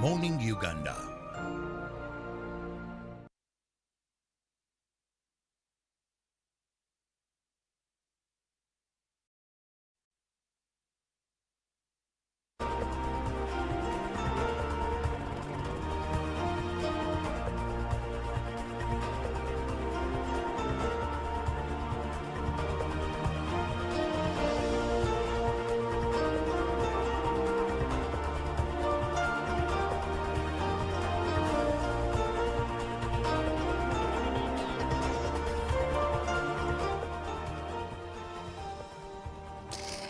Morning Uganda.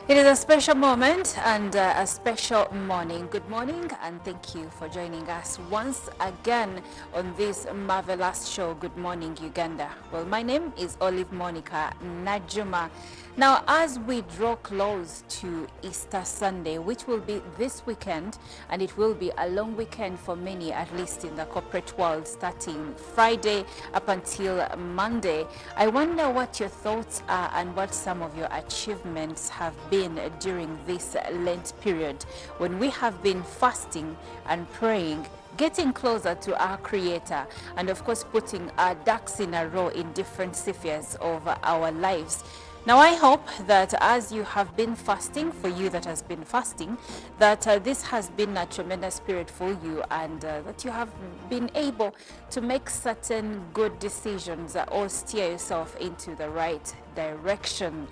It is a special moment and a special morning. Good morning and thank you for joining us once again on this marvelous show, Good Morning Uganda. Well, my name is Olive Monica Najuma. Now, as we draw close to Easter Sunday, which will be this weekend, and it will be a long weekend for many, at least in the corporate world, starting Friday up until Monday, I wonder what your thoughts are and what some of your achievements have been during this Lent period when we have been fasting and praying, getting closer to our Creator, and of course putting our ducks in a row in different spheres of our lives. Now, I hope that as you have been fasting, for you that has been fasting, that this has been a tremendous period for you, and that you have been able to make certain good decisions or steer yourself into the right direction.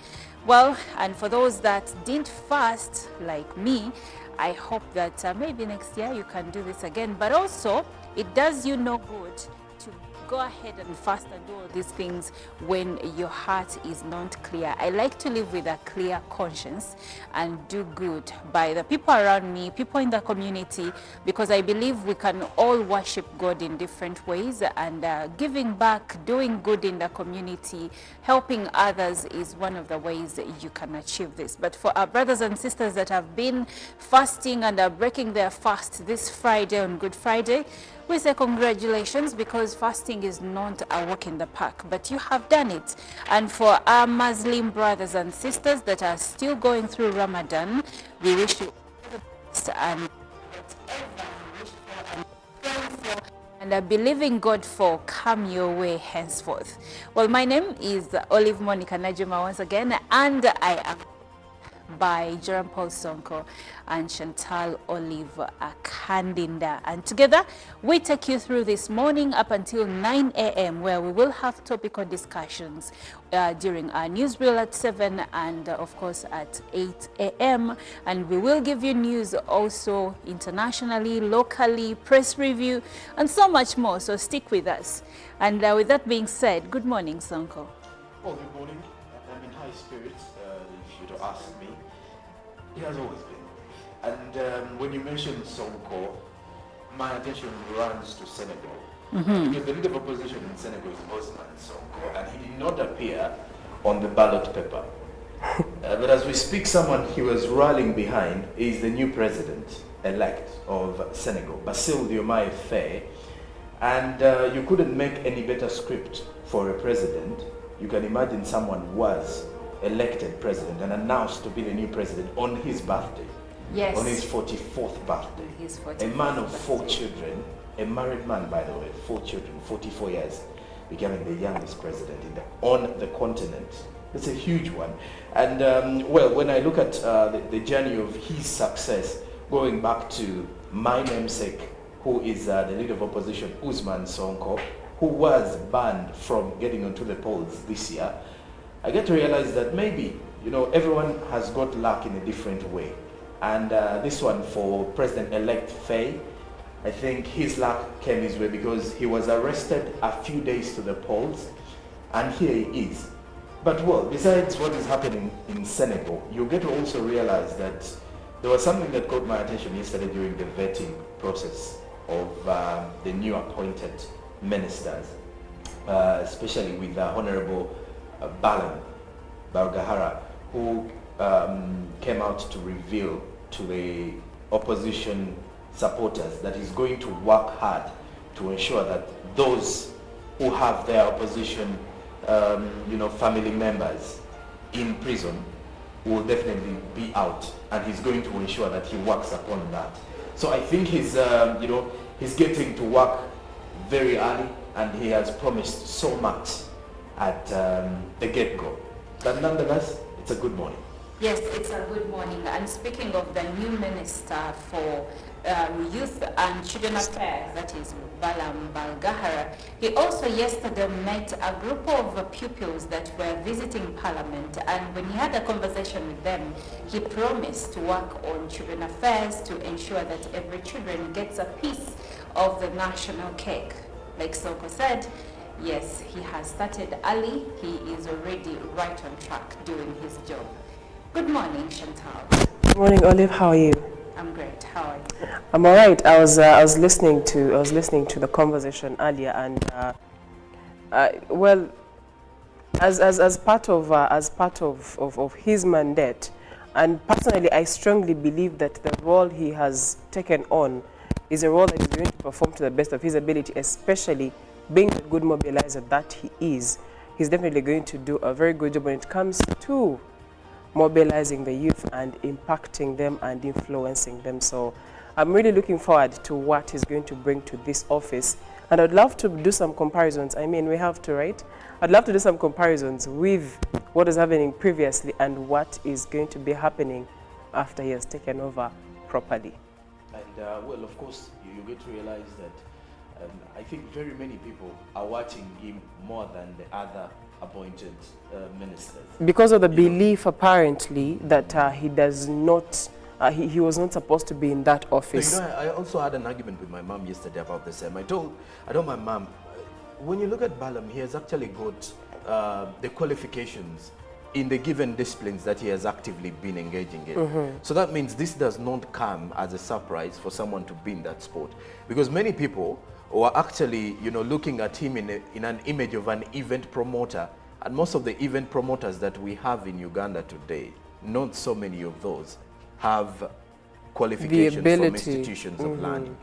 Well, and for those that didn't fast like me, I hope that maybe next year you can do this again. But also, it does you no good to go ahead and fast and do all these things when your heart is not clear. I like to live with a clear conscience and do good by the people around me, people in the community, because I believe we can all worship God in different ways, and giving back, doing good in the community, helping others is one of the ways that you can achieve this. But for our brothers and sisters that have been fasting and are breaking their fast this Friday on Good Friday, we say congratulations, because fasting is not a walk in the park, but you have done it. And for our Muslim brothers and sisters that are still going through Ramadan, we wish you all the best, and whatever you wish for and pray for and are believing God for, come your way henceforth. Well, my name is Olive Monica Najuma once again, and I am by Jerome Paul Sonko and Chantal Olive Kandinda. And together we take you through this morning up until 9 a.m. where we will have topical discussions during our newsreel at 7 and of course at 8 a.m. And we will give you news also internationally, locally, press review, and so much more. So stick with us. And with that being said, good morning, Sonko. Oh, good morning. I'm in high spirits, if you to ask me. It has always been. And when you mention Sonko, my attention runs to Senegal. Because the leader of opposition in Senegal is Osman Sonko, and he did not appear on the ballot paper. But as we speak, someone he was rallying behind is the new president-elect of Senegal, Bassirou Diomaye Faye. And you couldn't make any better script for a president. You can imagine someone was elected president and announced to be the new president on his birthday. Yes. On his 44th birthday. His 44th a man of birthday. 4 children, a married man by the way, 4 children, 44 years, becoming the youngest president on the continent. It's a huge one. And well, when I look at the journey of his success, going back to my namesake, who is the leader of opposition, Usman Sonko, who was banned from getting onto the polls this year, I get to realize that maybe, you know, everyone has got luck in a different way. And this one for President-elect Faye, I think his luck came his way because he was arrested a few days to the polls, and here he is. But well, besides what is happening in Senegal, you get to also realize that there was something that caught my attention yesterday during the vetting process of the new appointed ministers, especially with Honorable Balan Bargahara, who came out to reveal to the opposition supporters that he's going to work hard to ensure that those who have their opposition family members in prison will definitely be out, and he's going to ensure that he works upon that. So I think he's, he's getting to work very early, and he has promised so much at the get-go. But nonetheless, it's a good morning. Yes, it's a good morning. And speaking of the new minister for Youth and Children Affairs, that is Balam Balgahara, he also yesterday met a group of pupils that were visiting Parliament, and when he had a conversation with them, he promised to work on children affairs to ensure that every children gets a piece of the national cake. Like Soko said, yes, he has started early. He is already right on track doing his job. Good morning, Chantal. Good morning, Olive. How are you? I'm great. How are you? I'm all right. I was listening to the conversation earlier, and well, as part of his mandate, and personally, I strongly believe that the role he has taken on is a role that he's going to perform to the best of his ability, especially being the good mobilizer that he is. He's definitely going to do a very good job when it comes to mobilizing the youth and impacting them and influencing them. So I'm really looking forward to what he's going to bring to this office. And I'd love to do some comparisons. I mean, we have to, right? I'd love to do some comparisons with what is happening previously and what is going to be happening after he has taken over properly. And well, of course, you get to realize that I think very many people are watching him more than the other appointed ministers. Because of the belief, apparently, that he does not, he was not supposed to be in that office. No, I also had an argument with my mom yesterday about the same. I told my mom, when you look at Balam, he has actually got the qualifications in the given disciplines that he has actively been engaging in. So that means this does not come as a surprise for someone to be in that sport. Because many people were actually, looking at him in an image of an event promoter. And most of the event promoters that we have in Uganda today, not so many of those have qualifications from institutions of learning.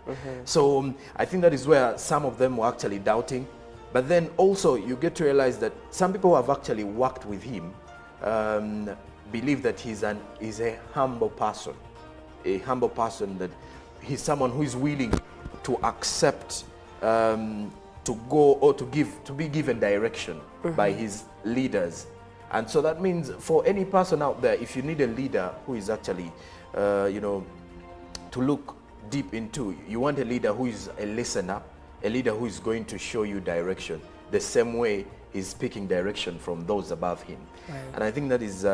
So I think that is where some of them were actually doubting. But then also you get to realize that some people who have actually worked with him believe that he's a humble person. A humble person, that he's someone who is willing to accept to go or to be given direction by his leaders. And so that means for any person out there, if you need a leader who is actually, to look deep into, you want a leader who is a listener, a leader who is going to show you direction, the same way he's picking direction from those above him. Right. And I think that is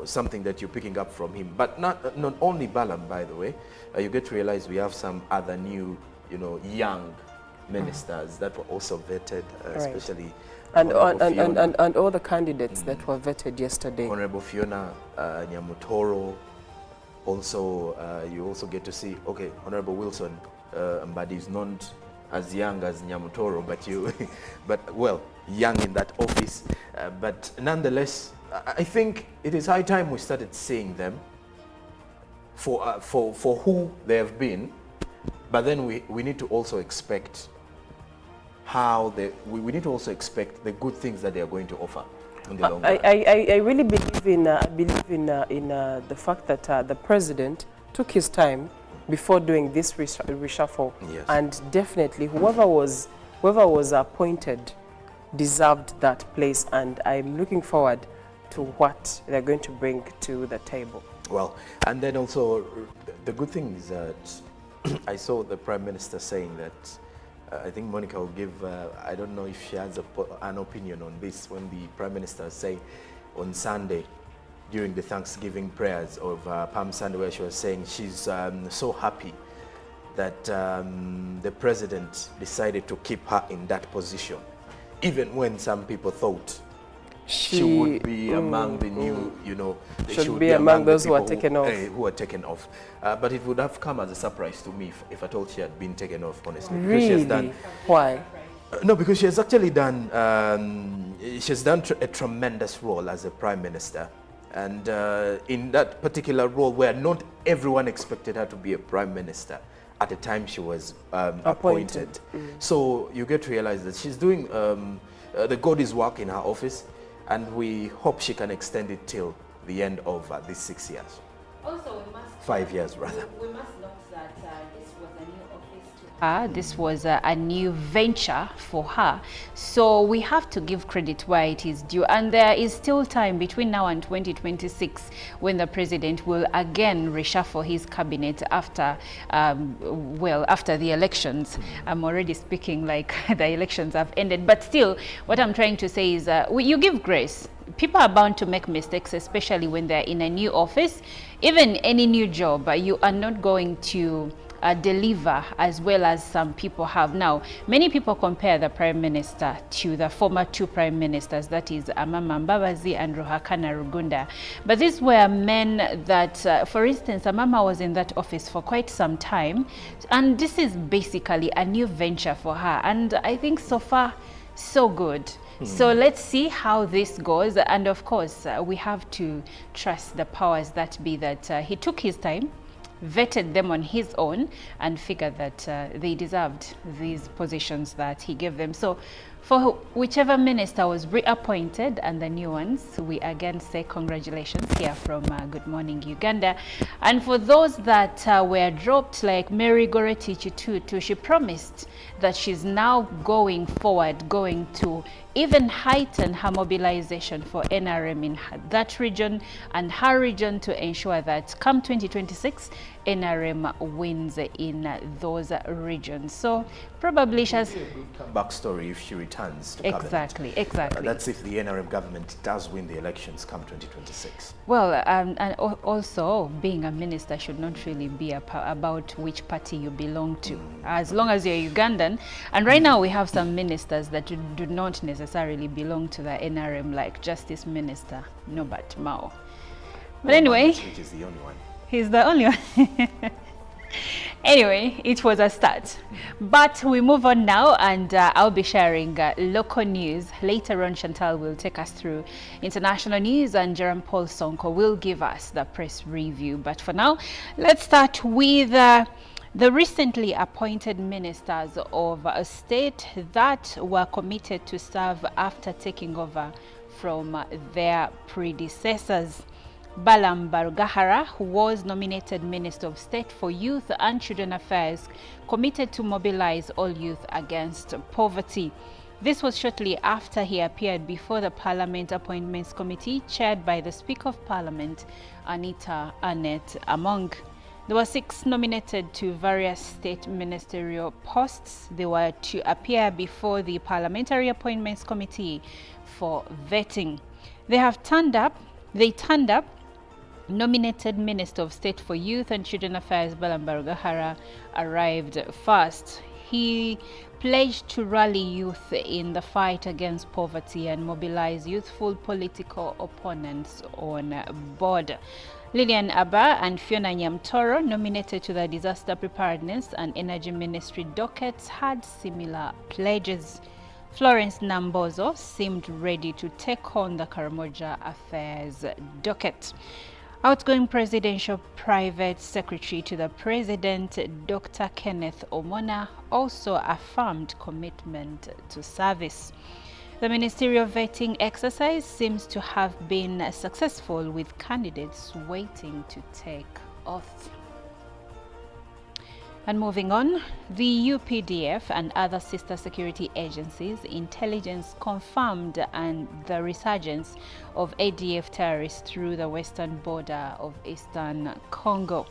something that you're picking up from him. But not only Balam, by the way, you get to realize we have some other new, young ministers that were also vetted, especially and all the candidates that were vetted yesterday. Honorable Fiona Nyamutoro. Also, you also get to see, okay, Honorable Wilson Mbadi is not as young as Nyamutoro, but well, young in that office. But nonetheless, I think it is high time we started seeing them for who they have been. But then we need to also expect we need to also expect the good things that they are going to offer in the long run. I really believe in the fact that the president took his time before doing this reshuffle. Yes. And definitely whoever was appointed deserved that place, and I'm looking forward to what they're going to bring to the table. Well, and then also the good thing is that I saw the Prime Minister saying that I think Monica will give, I don't know if she has an opinion on this, when the Prime Minister said on Sunday during the Thanksgiving prayers of Palm Sunday, where she was saying she's so happy that the President decided to keep her in that position, even when some people thought she would be among the new, should be among those who are taken off. Who are taken off. But it would have come as a surprise to me if I told she had been taken off, honestly. Really? She has done, why? No, because she has actually done, a tremendous role as a Prime Minister. And in that particular role where not everyone expected her to be a Prime Minister at the time she was appointed. So you get to realize that she's doing the God's work in her office, and we hope she can extend it till the end of these 6 years. Also, we must 5 years rather. We must note that this This was a new venture for her. So we have to give credit where it is due. And there is still time between now and 2026 when the president will again reshuffle his cabinet after, after the elections. I'm already speaking like the elections have ended. But still, what I'm trying to say is you give grace. People are bound to make mistakes, especially when they're in a new office. Even any new job, you are not going to deliver as well as some people have. Now, many people compare the Prime Minister to the former two Prime Ministers, that is Amama Mbabazi and Ruhakana Rugunda. But these were men that, for instance, Amama was in that office for quite some time, and this is basically a new venture for her. And I think so far, so good. So let's see how this goes. And of course, we have to trust the powers that be that he took his time, vetted them on his own, and figured that they deserved these positions that he gave them. So for whichever minister was reappointed and the new ones, we again say congratulations here from Good Morning Uganda. And for those that were dropped, like Mary Goretich Tutu, she promised that she's now going forward, going to even heighten her mobilization for NRM in that region and her region to ensure that come 2026, NRM wins in those regions. So probably she has a good comeback story if she returns to cabinet. Exactly. That's if the NRM government does win the elections come 2026. Well, and also being a minister should not really be about which party you belong to, as long as you're Ugandan. And right now we have some ministers that do not necessarily belong to the NRM, like Justice Minister Norbert Mao. But anyway, which is the only one. He's the only one. Anyway, it was a start. But we move on now, and I'll be sharing local news. Later on, Chantal will take us through international news, and Jerome Paul Sonko will give us the press review. But for now, let's start with the recently appointed ministers of a state that were committed to serve after taking over from their predecessors. Balam Barugahara, who was nominated Minister of State for Youth and Children Affairs, committed to mobilize all youth against poverty. This was shortly after he appeared before the Parliament Appointments Committee, chaired by the Speaker of Parliament, Anita Annette Among. There were 6 nominated to various state ministerial posts. They were to appear before the Parliamentary Appointments Committee for vetting. They turned up. Nominated Minister of State for Youth and Children Affairs, Balam Barugahara, arrived first. He pledged to rally youth in the fight against poverty and mobilize youthful political opponents on board. Lillian Abba and Fiona Nyamtoro, nominated to the Disaster Preparedness and Energy Ministry dockets, had similar pledges. Florence Nambozo seemed ready to take on the Karamoja Affairs docket. Outgoing Presidential Private Secretary to the President, Dr. Kenneth Omona, also affirmed commitment to service. The ministerial vetting exercise seems to have been successful, with candidates waiting to take oath. And moving on, the UPDF and other sister security agencies' intelligence confirmed the resurgence of ADF terrorists through the western border of eastern Congo.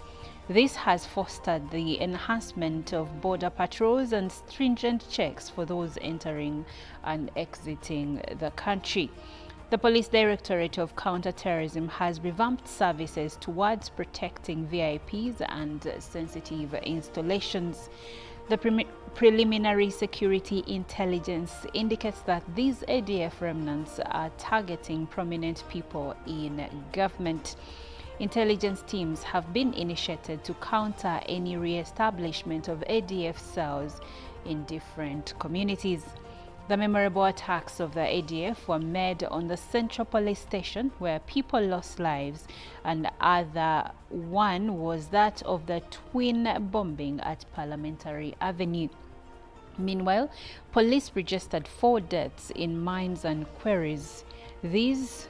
This has fostered the enhancement of border patrols and stringent checks for those entering and exiting the country. The Police Directorate of Counterterrorism has revamped services towards protecting VIPs and sensitive installations. The preliminary security intelligence indicates that these ADF remnants are targeting prominent people in government. Intelligence teams have been initiated to counter any re-establishment of ADF cells in different communities. The memorable attacks of the ADF were made on the Central Police Station, where people lost lives, and other one was that of the twin bombing at Parliamentary Avenue. Meanwhile, police registered 4 deaths in mines and quarries. These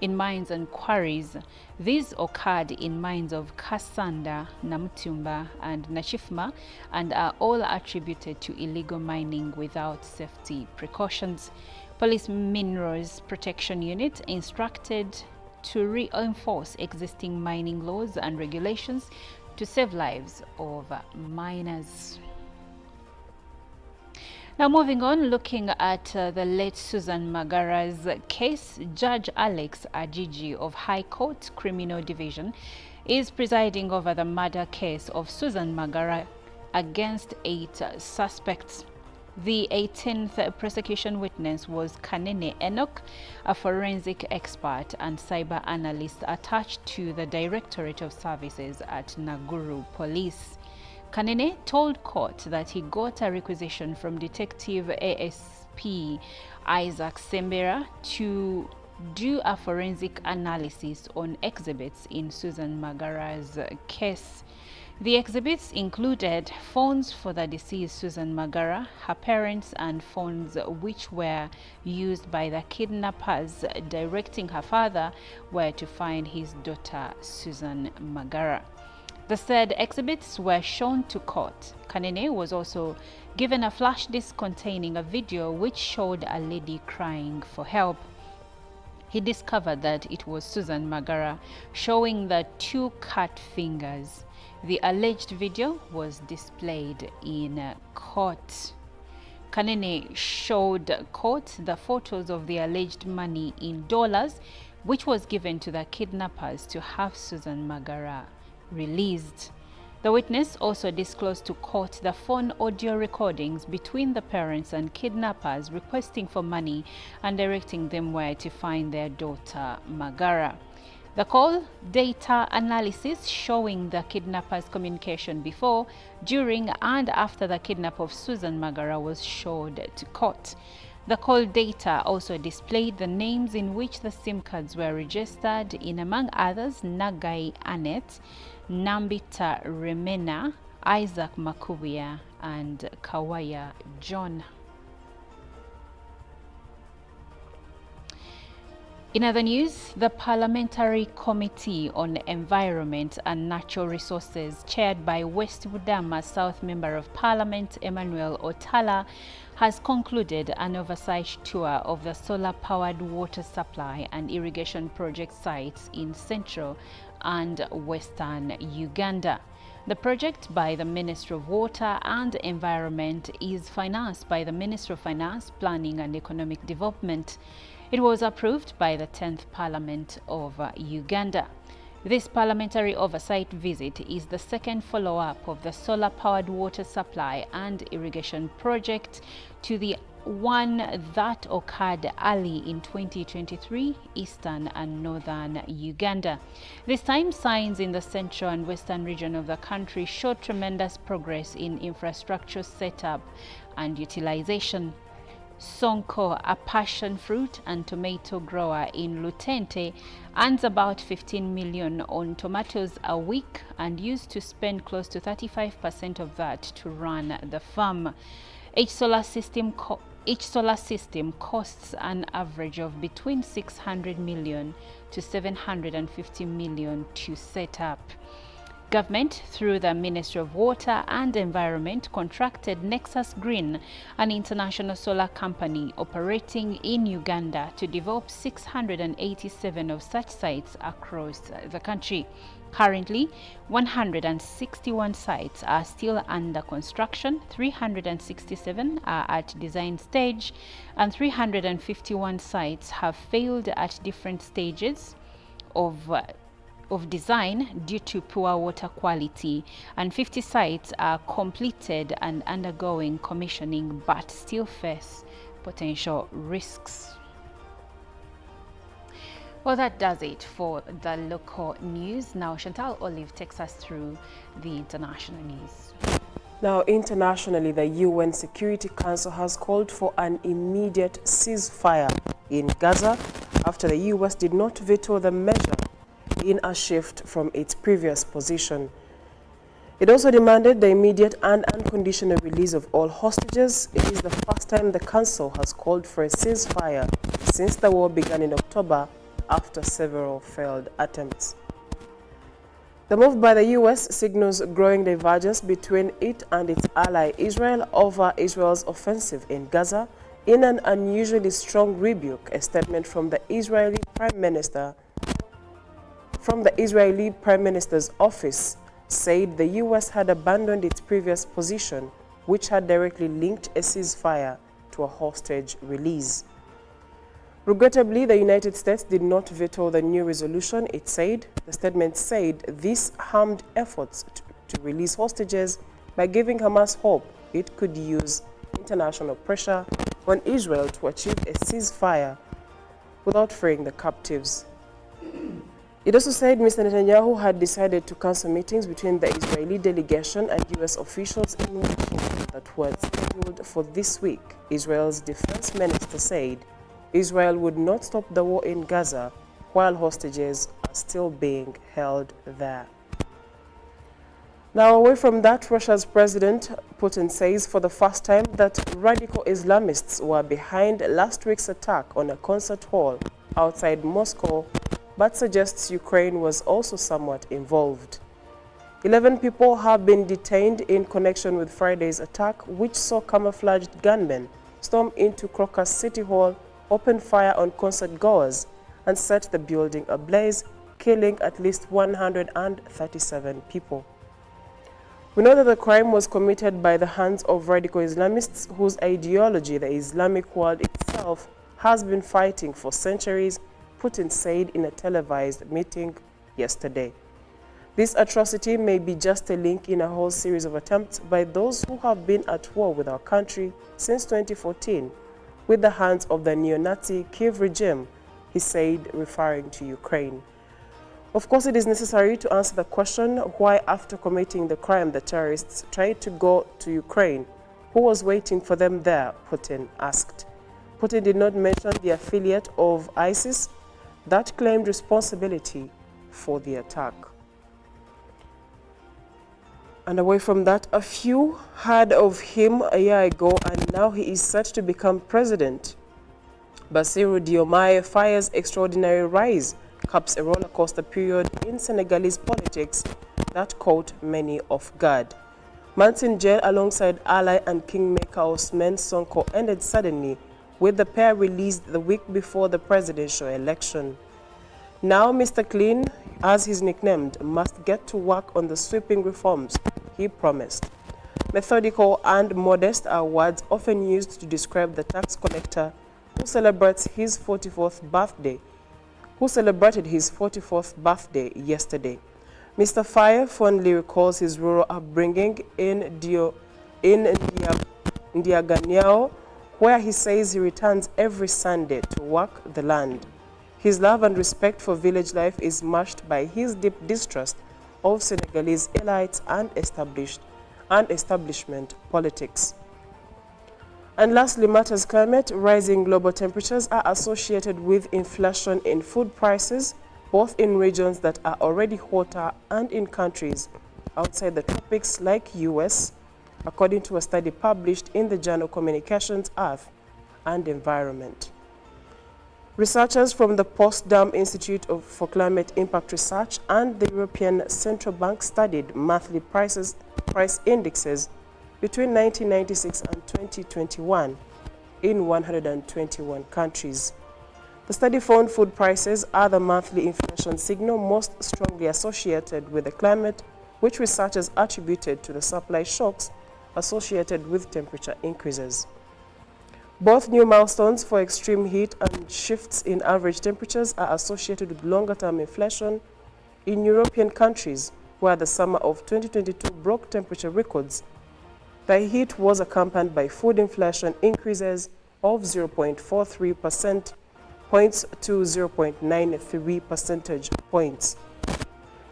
in mines and quarries. These occurred in mines of Kasanda, Namutumba, and Nachifma, and are all attributed to illegal mining without safety precautions. Police Minerals Protection Unit instructed to reinforce existing mining laws and regulations to save lives of miners. Now moving on, looking at the late Susan Magara's case, Judge Alex Ajiji of High Court Criminal Division is presiding over the murder case of Susan Magara against 8 suspects. The 18th prosecution witness was Kanene Enoch, a forensic expert and cyber analyst attached to the Directorate of Services at Naguru Police. Kanene told court that he got a requisition from Detective ASP Isaac Sembera to do a forensic analysis on exhibits in Susan Magara's case. The exhibits included phones for the deceased Susan Magara, her parents, and phones which were used by the kidnappers directing her father where to find his daughter Susan Magara. The said exhibits were shown to court. Kanene was also given a flash disk containing a video which showed a lady crying for help. He discovered that it was Susan Magara, showing the 2 cut fingers. The alleged video was displayed in court. Kanene showed court the photos of the alleged money in dollars, which was given to the kidnappers to have Susan Magara released. The witness also disclosed to court the phone audio recordings between the parents and kidnappers requesting for money and directing them where to find their daughter Magara. The call data analysis showing the kidnappers' communication before, during, and after the kidnap of Susan Magara was showed to court. The call data also displayed the names in which the SIM cards were registered in, among others, Nagai Annette, Nambita Remena, Isaac Makubia, and Kawaya John. In other news, the Parliamentary Committee on Environment and Natural Resources, chaired by West Budama South Member of Parliament Emmanuel Otala, has concluded an oversight tour of the solar-powered water supply and irrigation project sites in central and western Uganda. The project by the Ministry of Water and Environment is financed by the Ministry of Finance, Planning and Economic Development. It was approved by the 10th Parliament of Uganda. This parliamentary oversight visit is the second follow-up of the solar-powered water supply and irrigation project to the one that occurred early in 2023, eastern and northern Uganda. This time, signs in the central and western region of the country showed tremendous progress in infrastructure setup and utilization. Sonko, a passion fruit and tomato grower in Lutente, earns about 15 million on tomatoes a week and used to spend close to 35% of that to run the farm. Each solar system costs an average of between 600 million to 750 million to set up. Government, through the Ministry of Water and Environment, contracted Nexus Green, an international solar company operating in Uganda, to develop 687 of such sites across the country. Currently, 161 sites are still under construction, 367 are at design stage, and 351 sites have failed at different stages of design due to poor water quality, and 50 sites are completed and undergoing commissioning but still face potential risks. Well, that does it for the local news. Now, Chantal Olive takes us through the international news. Now, internationally, the UN Security Council has called for an immediate ceasefire in Gaza after the US did not veto the measure in a shift from its previous position. It also demanded the immediate and unconditional release of all hostages. It is the first time the Council has called for a ceasefire since the war began in October after several failed attempts. The move by the U.S. signals growing divergence between it and its ally Israel over Israel's offensive in Gaza in an unusually strong rebuke. A statement from the Israeli Prime Minister's office said the U.S. had abandoned its previous position, which had directly linked a ceasefire to a hostage release. Regrettably, the United States did not veto the new resolution, it said. The statement said this harmed efforts to release hostages by giving Hamas hope it could use international pressure on Israel to achieve a ceasefire without freeing the captives. It also said Mr. Netanyahu had decided to cancel meetings between the Israeli delegation and U.S. officials in Washington that were scheduled for this week. Israel's defense minister said Israel would not stop the war in Gaza while hostages are still being held there. Now, away from that, Russia's President Putin says for the first time that radical Islamists were behind last week's attack on a concert hall outside Moscow, but suggests Ukraine was also somewhat involved. 11 people have been detained in connection with Friday's attack, which saw camouflaged gunmen storm into Crocus City Hall, open fire on concert goers, and set the building ablaze, killing at least 137 people. We know that the crime was committed by the hands of radical Islamists whose ideology the Islamic world itself has been fighting for centuries, Putin said in a televised meeting yesterday. This atrocity may be just a link in a whole series of attempts by those who have been at war with our country since 2014 with the hands of the neo-Nazi Kiev regime, he said, referring to Ukraine. Of course, it is necessary to answer the question why, after committing the crime, the terrorists tried to go to Ukraine. Who was waiting for them there? Putin asked. Putin did not mention the affiliate of ISIS that claimed responsibility for the attack. And away from that, a few heard of him a year ago, and now he is set to become president. Bassirou Diomaye Faye's extraordinary rise caps a roller coaster period in Senegalese politics that caught many off guard. Months in jail alongside ally and kingmaker Ousmane Sonko ended suddenly, with the pair released the week before the presidential election. Now Mr. Clean, as he's nicknamed, must get to work on the sweeping reforms he promised. Methodical and modest are words often used to describe the tax collector who celebrated his 44th birthday yesterday. Mr. Faye fondly recalls his rural upbringing in Ndiaganiao, where he says he returns every Sunday to work the land. His love and respect for village life is matched by his deep distrust of Senegalese elites and establishment politics. And lastly, matters climate. Rising global temperatures are associated with inflation in food prices, both in regions that are already hotter and in countries outside the tropics like US, according to a study published in the journal Communications, Earth and Environment. Researchers from the Potsdam Institute for Climate Impact Research and the European Central Bank studied monthly price indexes between 1996 and 2021 in 121 countries. The study found food prices are the monthly inflation signal most strongly associated with the climate, which researchers attributed to the supply shocks associated with temperature increases. Both new milestones for extreme heat and shifts in average temperatures are associated with longer-term inflation in European countries, where the summer of 2022 broke temperature records. The heat was accompanied by food inflation increases of 0.43% points to 0.93 percentage points.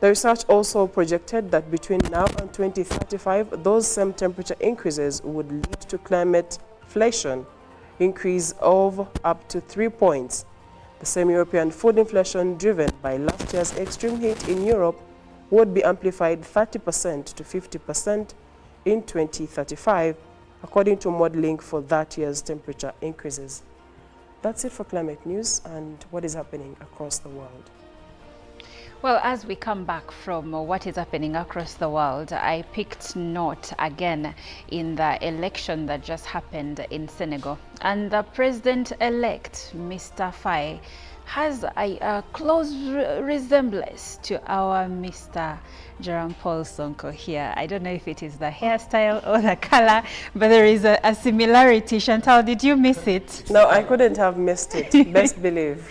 The research also projected that between now and 2035, those same temperature increases would lead to climateflation increase of up to 3 points. The same European food inflation driven by last year's extreme heat in Europe would be amplified 30% to 50% in 2035, according to modeling for that year's temperature increases. That's it for climate news and what is happening across the world. Well, as we come back from what is happening across the world, I picked note again in the election that just happened in Senegal. And the president-elect, Mr. Faye, has a close resemblance to our Mr. Jerome Paul Sonko here. I don't know if it is the hairstyle or the color, but there is a similarity. Chantal, did you miss it? No, I couldn't have missed it. Best believe.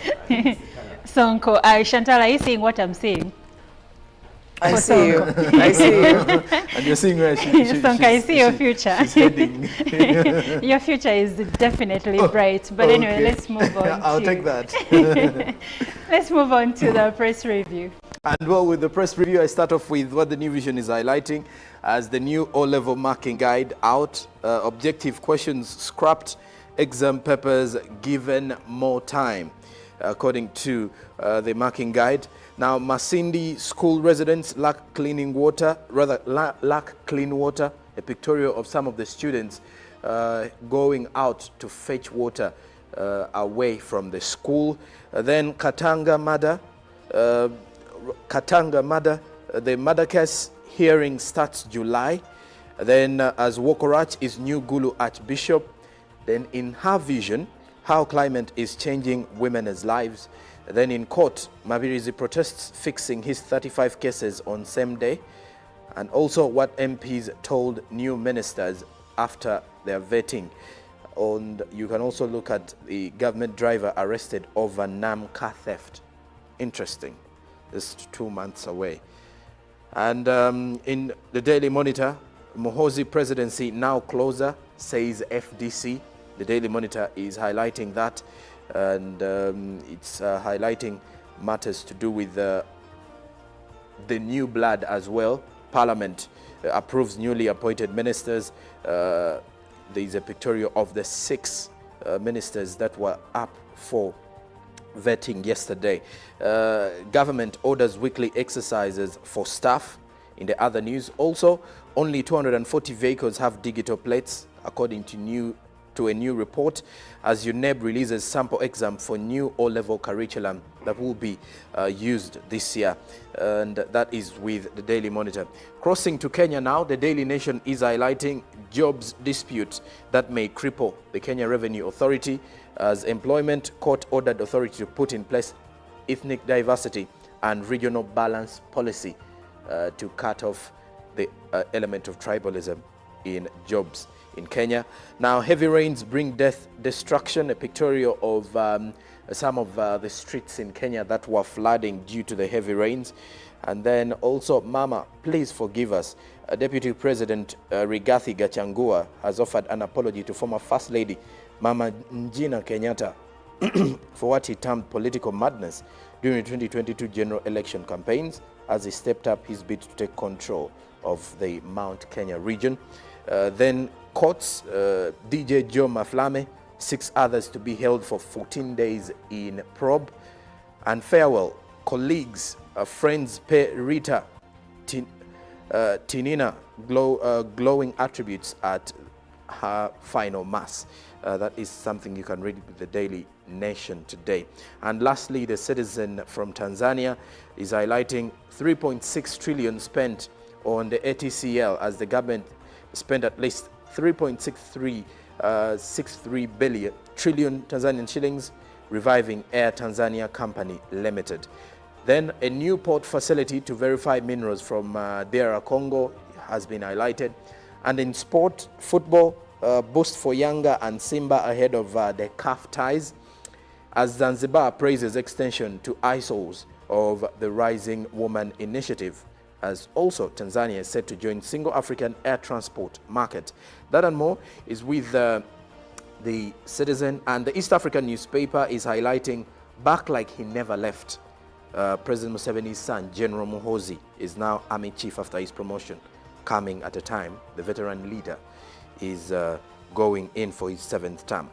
Sonko, Chantal, are you seeing what I'm saying? I see you. I see you. And you're seeing where Sonko, I see your future. She's heading. Your future is definitely bright. But anyway, okay. let's move on. I'll take that. Let's move on to the press review. And well, with the press review, I start off with what the New Vision is highlighting as the new O-level marking guide out, objective questions scrapped, exam papers given more time, according to the marking guide. Now, Masindi school residents lack clean water, a pictorial of some of the students going out to fetch water away from the school. Then Katanga murder, the murder case hearing starts July. Then as Wokorach is new Gulu Archbishop. Then in her vision, how climate is changing women's lives. Then in court, Mabirizi protests fixing his 35 cases on same day. And also what MPs told new ministers after their vetting. And you can also look at the government driver arrested over NAM car theft. Interesting. It's 2 months away. And in the Daily Monitor, Muhoozi presidency now closer, says FDC. The Daily Monitor is highlighting that, and it's highlighting matters to do with the new blood as well. Parliament approves newly appointed ministers. There is a pictorial of the 6 ministers that were up for vetting yesterday. Government orders weekly exercises for staff. In the other news, also, only 240 vehicles have digital plates, according to a new report, as UNEB releases sample exam for new O-level curriculum that will be used this year. And that is with the Daily Monitor. Crossing to Kenya now, the Daily Nation is highlighting jobs dispute that may cripple the Kenya Revenue Authority, as employment court ordered authority to put in place ethnic diversity and regional balance policy to cut off the element of tribalism in jobs in Kenya. Now, heavy rains bring death, destruction, a pictorial of some of the streets in Kenya that were flooding due to the heavy rains. And then also, Mama, please forgive us. Deputy President Rigathi Gachagua has offered an apology to former First Lady Mama Njina Kenyatta for what he termed political madness during the 2022 general election campaigns, as he stepped up his bid to take control of the Mount Kenya region. Then courts, DJ Joe Maflame, 6 others to be held for 14 days in probe. And farewell, colleagues, friends pay Rita Tinina glowing attributes at her final mass. That is something you can read with the Daily Nation today. And lastly, the Citizen from Tanzania is highlighting 3.6 trillion spent on the ATCL, as the government spent at least 3.63 trillion Tanzanian shillings reviving Air Tanzania Company Limited. Then a new port facility to verify minerals from DR Congo has been highlighted. And in sport, football, boost for Yanga and Simba ahead of the CAF ties, as Zanzibar praises extension to ISOs of the Rising Woman Initiative, as also Tanzania is set to join Single African Air Transport Market. That and more is with the Citizen, and the East African newspaper is highlighting back like he never left. President Museveni's son, General Muhoozi, is now Army Chief after his promotion, coming at a time the veteran leader is going in for his 7th term.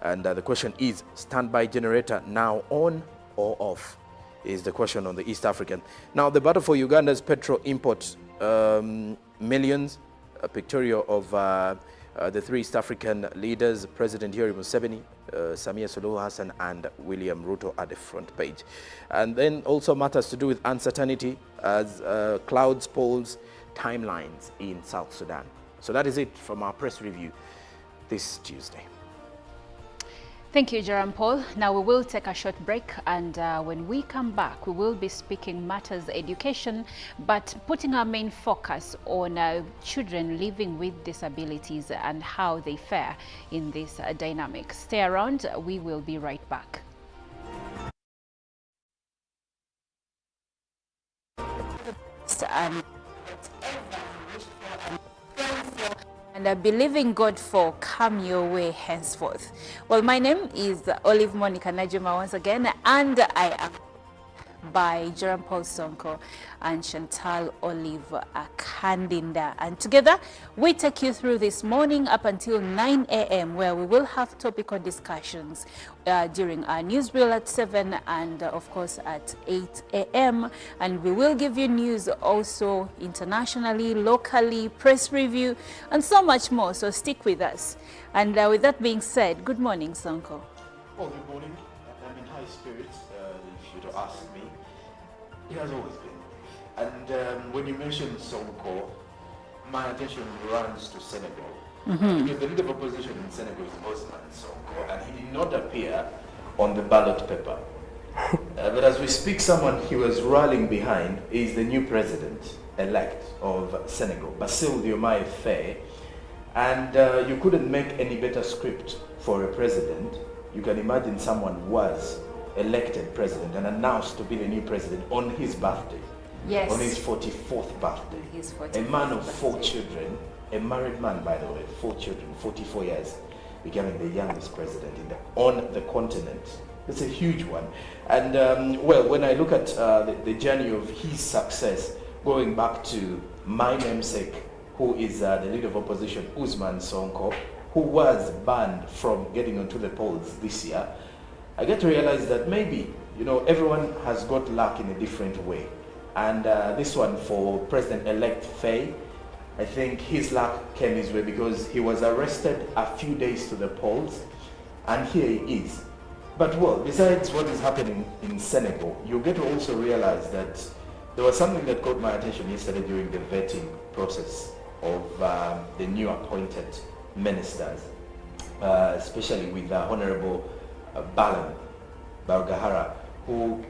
And the question is, standby generator now on or off, is the question on the East African. Now, the battle for Uganda's petrol import millions, a pictorial of the three East African leaders, President Yoweri Museveni, Samia Suluhu Hassan, and William Ruto at the front page. And then also matters to do with uncertainty as clouds, polls, timelines in South Sudan. So that is it from our press review this Tuesday. Thank you, Jerome Paul. Now we will take a short break, and when we come back, we will be speaking matters education, but putting our main focus on children living with disabilities and how they fare in this dynamic. Stay around, we will be right back. And believing God for come your way henceforth. Well, my name is Olive Monica Najima once again, and I am by Jerome Paul Sonko and Chantal Olive Akandinda. And together, we take you through this morning up until 9 a.m. where we will have topical discussions during our newsreel at 7 and, of course, at 8 a.m. And we will give you news also internationally, locally, press review, and so much more. So stick with us. And with that being said, good morning, Sonko. Well, good morning. I'm in high spirits, if you don't ask me. It has always been. And when you mention Sonko, my attention runs to Senegal. Because the leader of opposition in Senegal is Osman Sonko, and he did not appear on the ballot paper. But as we speak, someone he was rallying behind is the new president-elect of Senegal, Bassirou Diomaye Faye. And you couldn't make any better script for a president. You can imagine someone was elected president and announced to be the new president on his birthday. Yes. On his 44th birthday. His 44th a man of birthday. 4 children, a married man, by the way, 4 children, 44 years, becoming the youngest president on the continent. It's a huge one. And well, when I look at the journey of his success, going back to my namesake, who is the leader of opposition, Usman Sonko, who was banned from getting onto the polls this year, I get to realize that maybe, everyone has got luck in a different way. And this one for President-elect Faye, I think his luck came his way because he was arrested a few days to the polls, and here he is. But well, besides what is happening in Senegal, you get to also realize that there was something that caught my attention yesterday during the vetting process of the new appointed ministers, especially with Honorable Balan Balgahara, who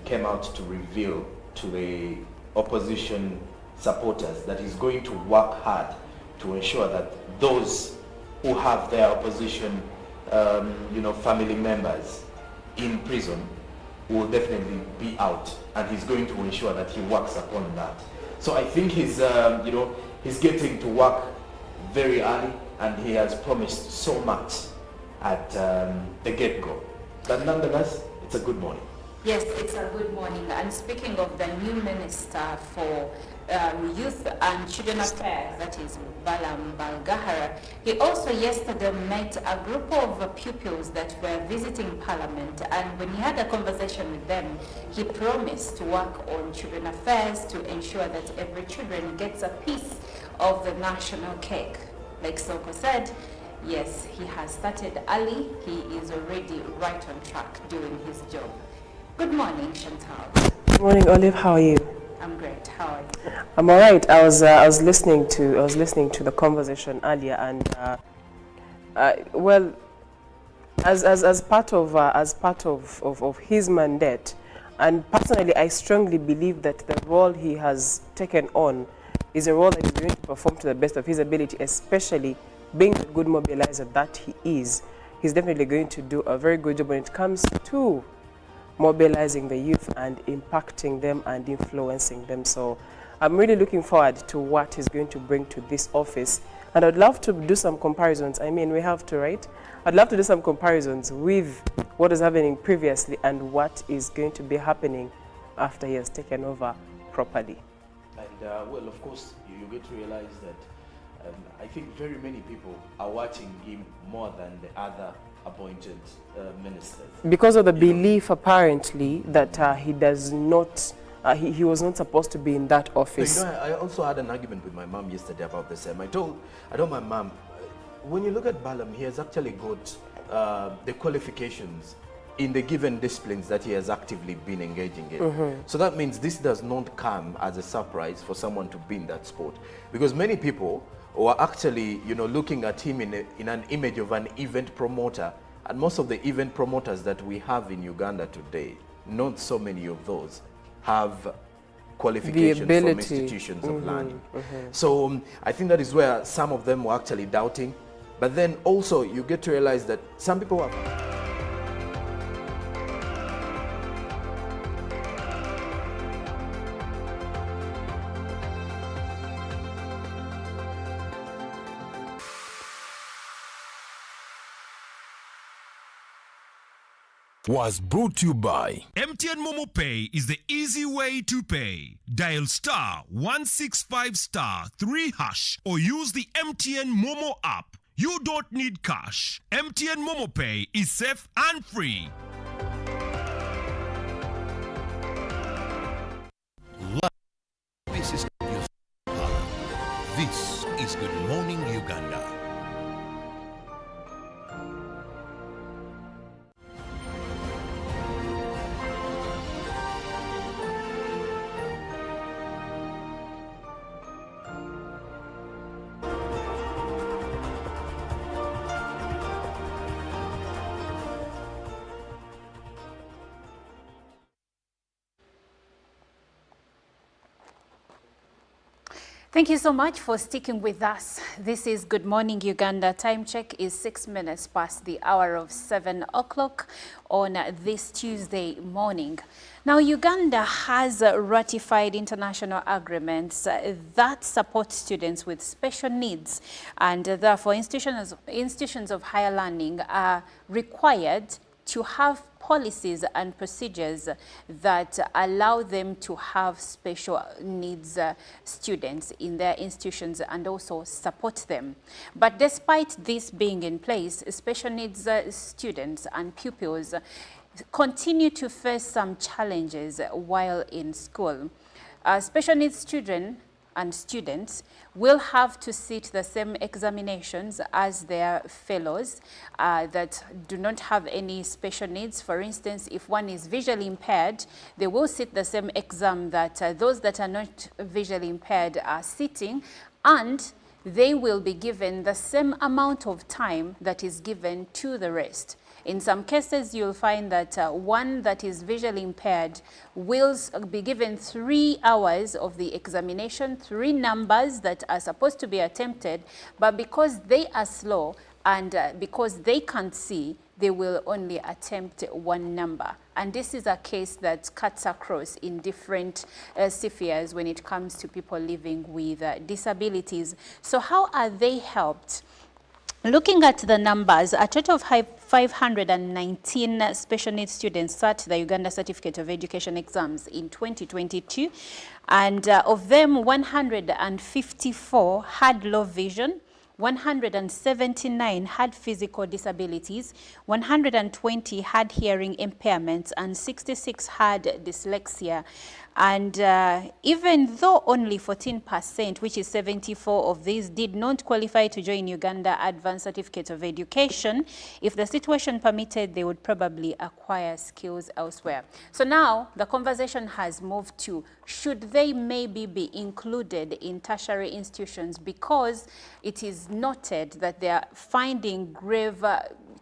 came out to reveal to the opposition supporters that he's going to work hard to ensure that those who have their opposition, family members in prison will definitely be out, and he's going to ensure that he works upon that. So I think he's getting to work very early, and he has promised so much at the get-go. But nonetheless, it's a good morning. Yes, it's a good morning. And speaking of the new minister for Youth and Children Affairs, that is Balam Balgahara, he also yesterday met a group of pupils that were visiting Parliament, and when he had a conversation with them, he promised to work on children affairs to ensure that every children gets a piece of the national cake. Like Sonko said, yes, he has started early. He is already right on track doing his job. Good morning, Chantal. Good morning, Olive. How are you? I'm great. How are you? I'm all right. I was listening to the conversation earlier, and well, as part of his mandate, and personally, I strongly believe that the role he has taken on is a role that he's going to perform to the best of his ability, especially being the good mobilizer that he is. He's definitely going to do a very good job when it comes to mobilizing the youth and impacting them and influencing them. So I'm really looking forward to what he's going to bring to this office. And I'd love to do some comparisons. I mean, we have to, right? I'd love to do some comparisons with what is happening previously and what is going to be happening after he has taken over properly. And well, of course, you get to realize that I think very many people are watching him more than the other appointed ministers. Because of the belief, apparently, that he does not he was not supposed to be in that office. You know, I also had an argument with my mom yesterday about the same. I told my mom, when you look at Balaam, he has actually got the qualifications in the given disciplines that he has actively been engaging in. So that means this does not come as a surprise for someone to be in that sport, because many people were actually, you know, looking at him in an image of an event promoter, and most of the event promoters that we have in Uganda today, not so many of those have qualifications from institutions of learning. So I think that is where some of them were actually doubting. But then also you get to realize that some people are... Was brought to you by MTN Momo Pay is the easy way to pay. Dial star 165 star 3 hash or use the MTN Momo app. You don't need cash. MTN Momo Pay is safe and free. This is News Power. This is Good Morning Uganda. Thank you so much for sticking with us. This is Good Morning Uganda. Time check is 6 minutes past the hour of 7 o'clock on this Tuesday morning. Now, Uganda has ratified international agreements that support students with special needs, and therefore institutions of higher learning are required to have policies and procedures that allow them to have special needs students in their institutions and also support them. But despite this being in place, special needs students and pupils continue to face some challenges while in school. Special needs children and students will have to sit the same examinations as their fellows that do not have any special needs. For instance, if one is visually impaired, they will sit the same exam that those that are not visually impaired are sitting, and they will be given the same amount of time that is given to the rest. In some cases, you'll find that one that is visually impaired will be given 3 hours of the examination, 3 numbers that are supposed to be attempted, but because they are slow and because they can't see, they will only attempt 1 number. And this is a case that cuts across in different spheres when it comes to people living with disabilities. So how are they helped? Looking at the numbers, a total of 519 special needs students sat the Uganda Certificate of Education exams in 2022, and of them 154 had low vision, 179 had physical disabilities, 120 had hearing impairments, and 66 had dyslexia. And even though only 14%, which is 74 of these, did not qualify to join Uganda Advanced Certificate of Education, if the situation permitted, they would probably acquire skills elsewhere. So now the conversation has moved to, should they maybe be included in tertiary institutions, because it is noted that they are finding grave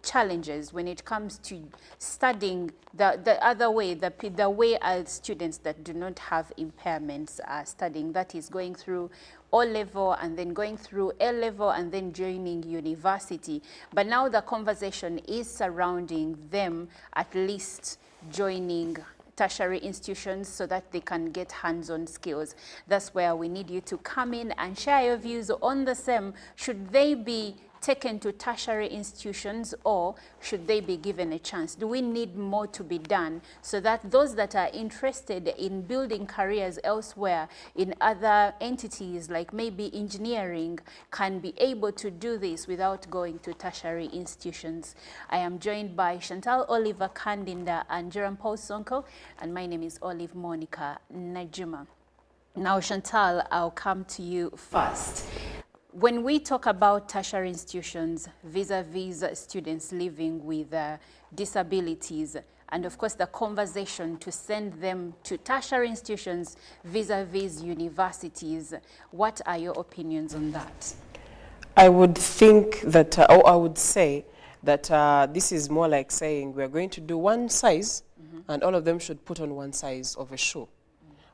challenges when it comes to studying the other way, the way as students that do not have impairments are studying, that is going through O-level and then going through A-level and then joining university. But now the conversation is surrounding them at least joining tertiary institutions so that they can get hands-on skills. That's where we need you to come in and share your views on the same. Should they be taken to tertiary institutions, or should they be given a chance? Do we need more to be done so that those that are interested in building careers elsewhere in other entities, like maybe engineering, can be able to do this without going to tertiary institutions? I am joined by Chantal Oliver Kandinda and Jerome Paul Sonko, and my name is Olive Monica Najuma. Now, Chantal, I'll come to you first. When we talk about tertiary institutions vis-a-vis students living with disabilities, and of course the conversation to send them to tertiary institutions vis-a-vis universities, what are your opinions on that? I would think that, or I would say that this is more like saying we're going to do one size and all of them should put on one size of a shoe,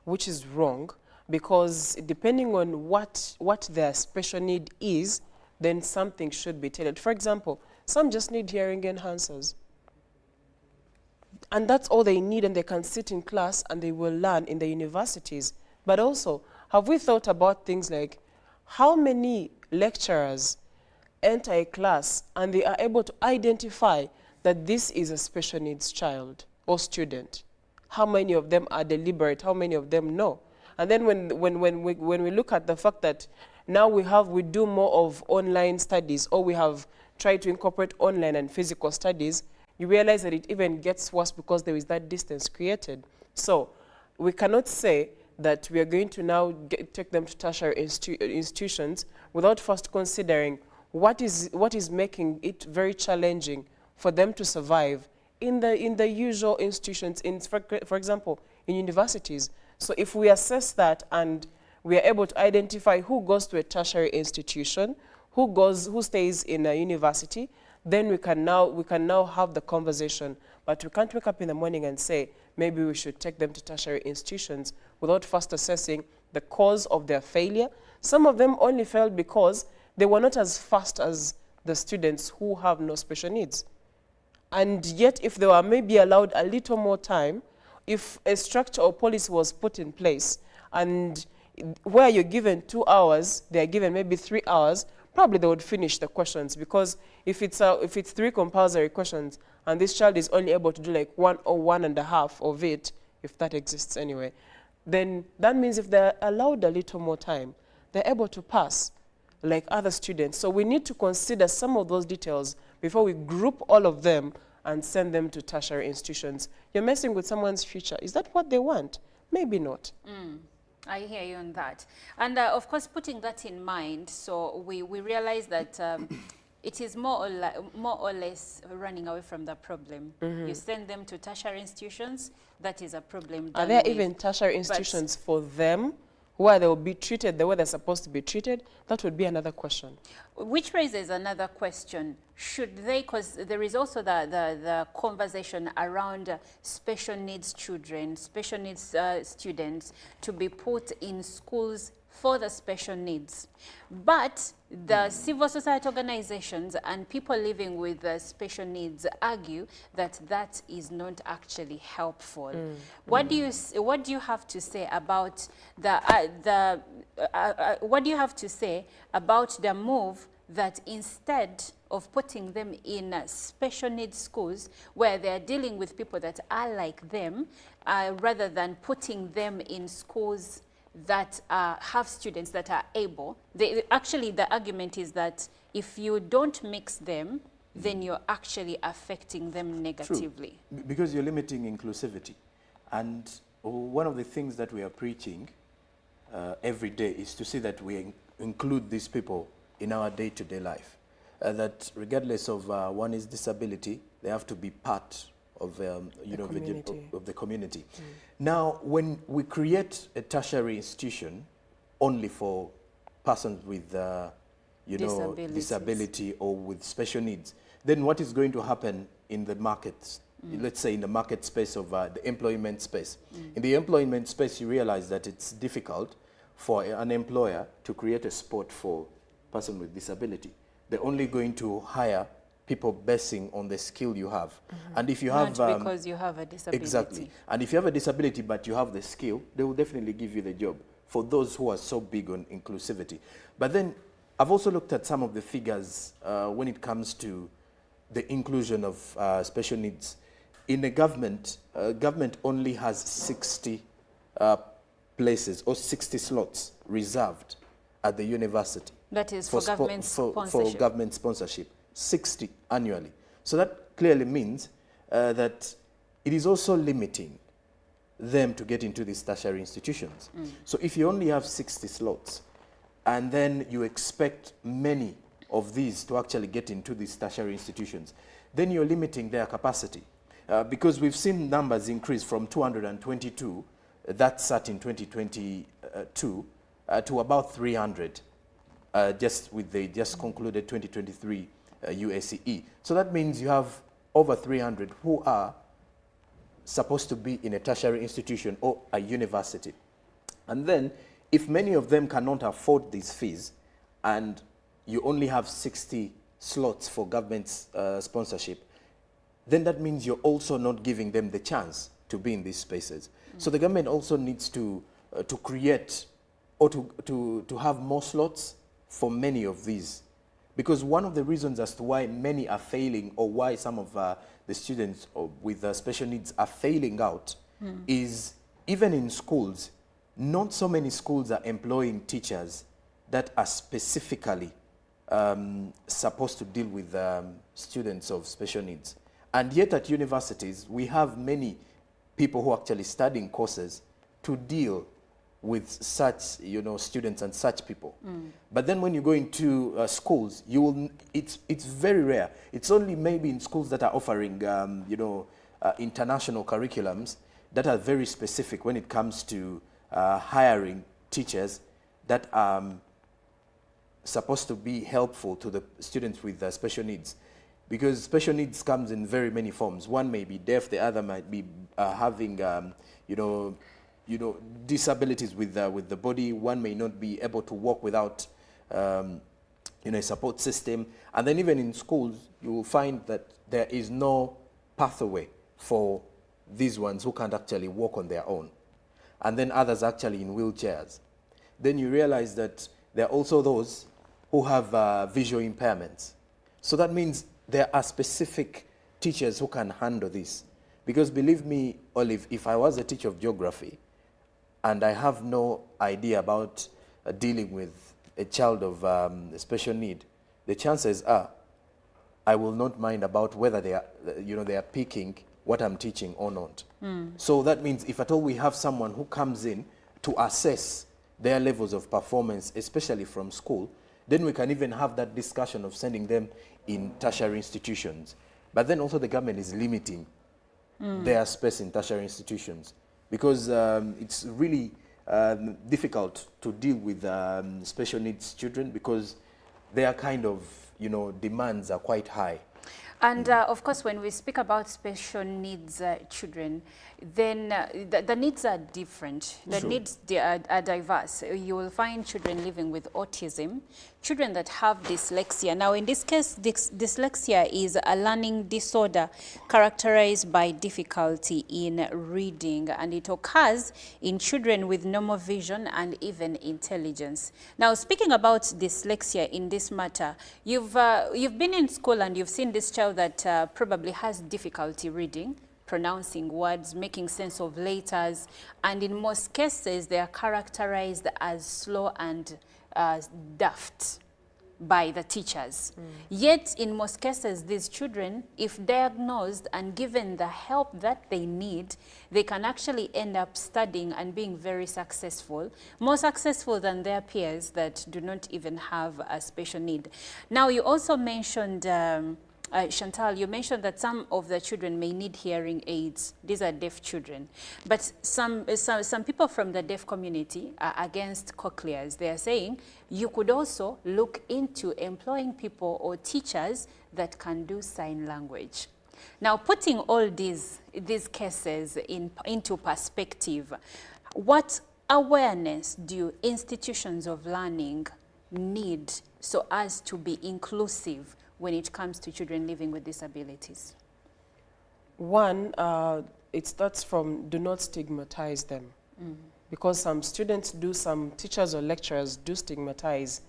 which is wrong, because depending on what their special need is, then something should be tailored. For example, some just need hearing enhancers. And that's all they need, and they can sit in class and they will learn in the universities. But also, have we thought about things like how many lecturers enter a class and they are able to identify that this is a special needs child or student? How many of them are deliberate? How many of them know? And then when we look at the fact that now we do more of online studies, or we have tried to incorporate online and physical studies, you realize that it even gets worse because there is that distance created. So we cannot say that we are going to now take them to tertiary institutions without first considering what is making it very challenging for them to survive in the usual institutions, for example, in universities. So if we assess that and we are able to identify who goes to a tertiary institution, who stays in a university, then we can now have the conversation. But we can't wake up in the morning and say maybe we should take them to tertiary institutions without first assessing the cause of their failure. Some of them only failed because they were not as fast as the students who have no special needs. And yet, if they were maybe allowed a little more time, if a structure or policy was put in place, and where you're given 2 hours, they're given maybe 3 hours, probably they would finish the questions. Because if it's 3 compulsory questions, and this child is only able to do like 1 or 1.5 of it, if that exists anyway, then that means if they're allowed a little more time, they're able to pass like other students. So we need to consider some of those details before we group all of them and send them to tertiary institutions. You're messing with someone's future. Is that what they want? Maybe not. I hear you on that. And of course, putting that in mind, so we realize that it is more or less running away from the problem. You send them to tertiary institutions, that is a problem. Are there even tertiary institutions for them where they will be treated the way they're supposed to be treated? That would be another question. Which raises another question. Should they, because there is also the conversation around special needs children, special needs students to be put in schools for the special needs. But the civil society organizations and people living with special needs argue that that is not actually helpful. What do you have to say about what do you have to say about the move that instead of putting them in special needs schools where they're dealing with people that are like them, rather than putting them in schools that have students that are able, actually the argument is that if you don't mix them, then you're actually affecting them negatively. True. Because you're limiting inclusivity. And one of the things that we are preaching every day is to see that we include these people in our day-to-day life. That regardless of one's disability, they have to be part of the community. Now, when we create a tertiary institution only for persons with disability or with special needs, then what is going to happen in the markets? Let's say in the market space of the employment space. In the employment space, you realize that it's difficult for an employer to create a spot for a person with disability. They're only going to hire people basing on the skill you have. And if you have... Not because you have a disability. Exactly. And if you have a disability but you have the skill, they will definitely give you the job for those who are so big on inclusivity. But then I've also looked at some of the figures when it comes to the inclusion of special needs. In the government, government only has 60 places or 60 slots reserved at the university. That is for government sponsorship. For government sponsorship, 60 annually. So that clearly means that it is also limiting them to get into these tertiary institutions. So if you only have 60 slots, and then you expect many of these to actually get into these tertiary institutions, then you're limiting their capacity. Because we've seen numbers increase from 222, that sat in 2022, to about 300, just with the just concluded 2023 USCE. So that means you have over 300 who are supposed to be in a tertiary institution or a university. And then, if many of them cannot afford these fees, and you only have 60 slots for government sponsorship, then that means you're also not giving them the chance to be in these spaces. So the government also needs to create or to have more slots for many of these. Because one of the reasons as to why many are failing, or why some of the students with special needs are failing out, is even in schools, not so many schools are employing teachers that are specifically supposed to deal with students of special needs. And yet at universities, we have many people who are actually studying courses to deal with such, students and such people. But then when you go into schools, it's very rare. It's only maybe in schools that are offering, international curriculums that are very specific when it comes to hiring teachers that are supposed to be helpful to the students with special needs. Because special needs comes in very many forms. One may be deaf, the other might be having, disabilities with the body. One may not be able to walk without, a support system. And then even in schools, you will find that there is no pathway for these ones who can't actually walk on their own. And then others actually in wheelchairs. Then you realize that there are also those who have visual impairments. So that means there are specific teachers who can handle this. Because believe me, Olive, if I was a teacher of geography and I have no idea about dealing with a child of special need, the chances are I will not mind about whether they are picking what I'm teaching or not. So that means if at all we have someone who comes in to assess their levels of performance, especially from school, then we can even have that discussion of sending them in tertiary institutions. But then also the government is limiting their space in tertiary institutions, because it's really difficult to deal with special needs children, because their kind of demands are quite high. And of course, when we speak about special needs children, then the needs are different. The needs are diverse. You will find children living with autism, children that have dyslexia. Now, in this case, dyslexia is a learning disorder characterized by difficulty in reading, and it occurs in children with normal vision and even intelligence. Now, speaking about dyslexia in this matter, you've been in school and you've seen this child that probably has difficulty reading, pronouncing words, making sense of letters, and in most cases they are characterized as slow and daft by the teachers. Yet in most cases these children, if diagnosed and given the help that they need, they can actually end up studying and being very successful, more successful than their peers that do not even have a special need. Now, you also mentioned Chantal, you mentioned that some of the children may need hearing aids. These are deaf children. But some people from the deaf community are against cochlears. They are saying you could also look into employing people or teachers that can do sign language. Now, putting all these cases into perspective, what awareness do institutions of learning need so as to be inclusive when it comes to children living with disabilities? One, it starts from do not stigmatize them. Because some teachers or lecturers do stigmatize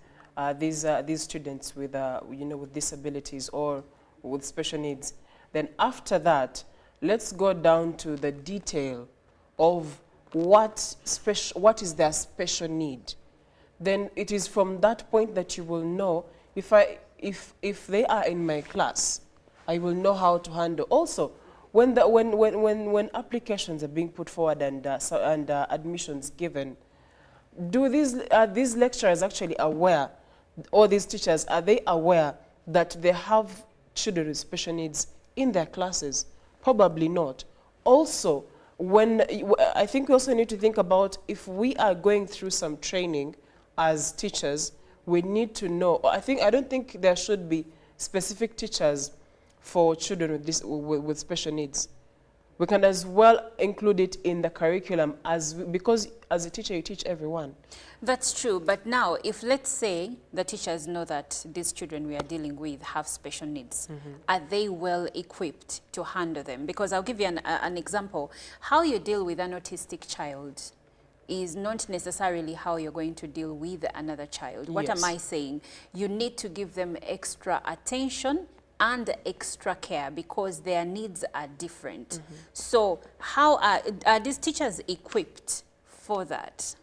these students with with disabilities or with special needs. Then after that, let's go down to the detail of what is their special need. Then it is from that point that you will know if they are in my class, I will know how to handle. Also, when applications are being put forward and admissions given, are these lecturers actually aware, or these teachers, are they aware that they have children with special needs in their classes? Probably not. Also, I think we also need to think about, if we are going through some training as teachers, we need to know. I don't think there should be specific teachers for children with special needs. We can as well include it in the curriculum because as a teacher you teach everyone. That's true, but now if let's say the teachers know that these children we are dealing with have special needs, are they well equipped to handle them? Because I'll give you an example. How you deal with an autistic child is not necessarily how you're going to deal with another child. What am I saying? You need to give them extra attention and extra care because their needs are different. So how are these teachers equipped for that?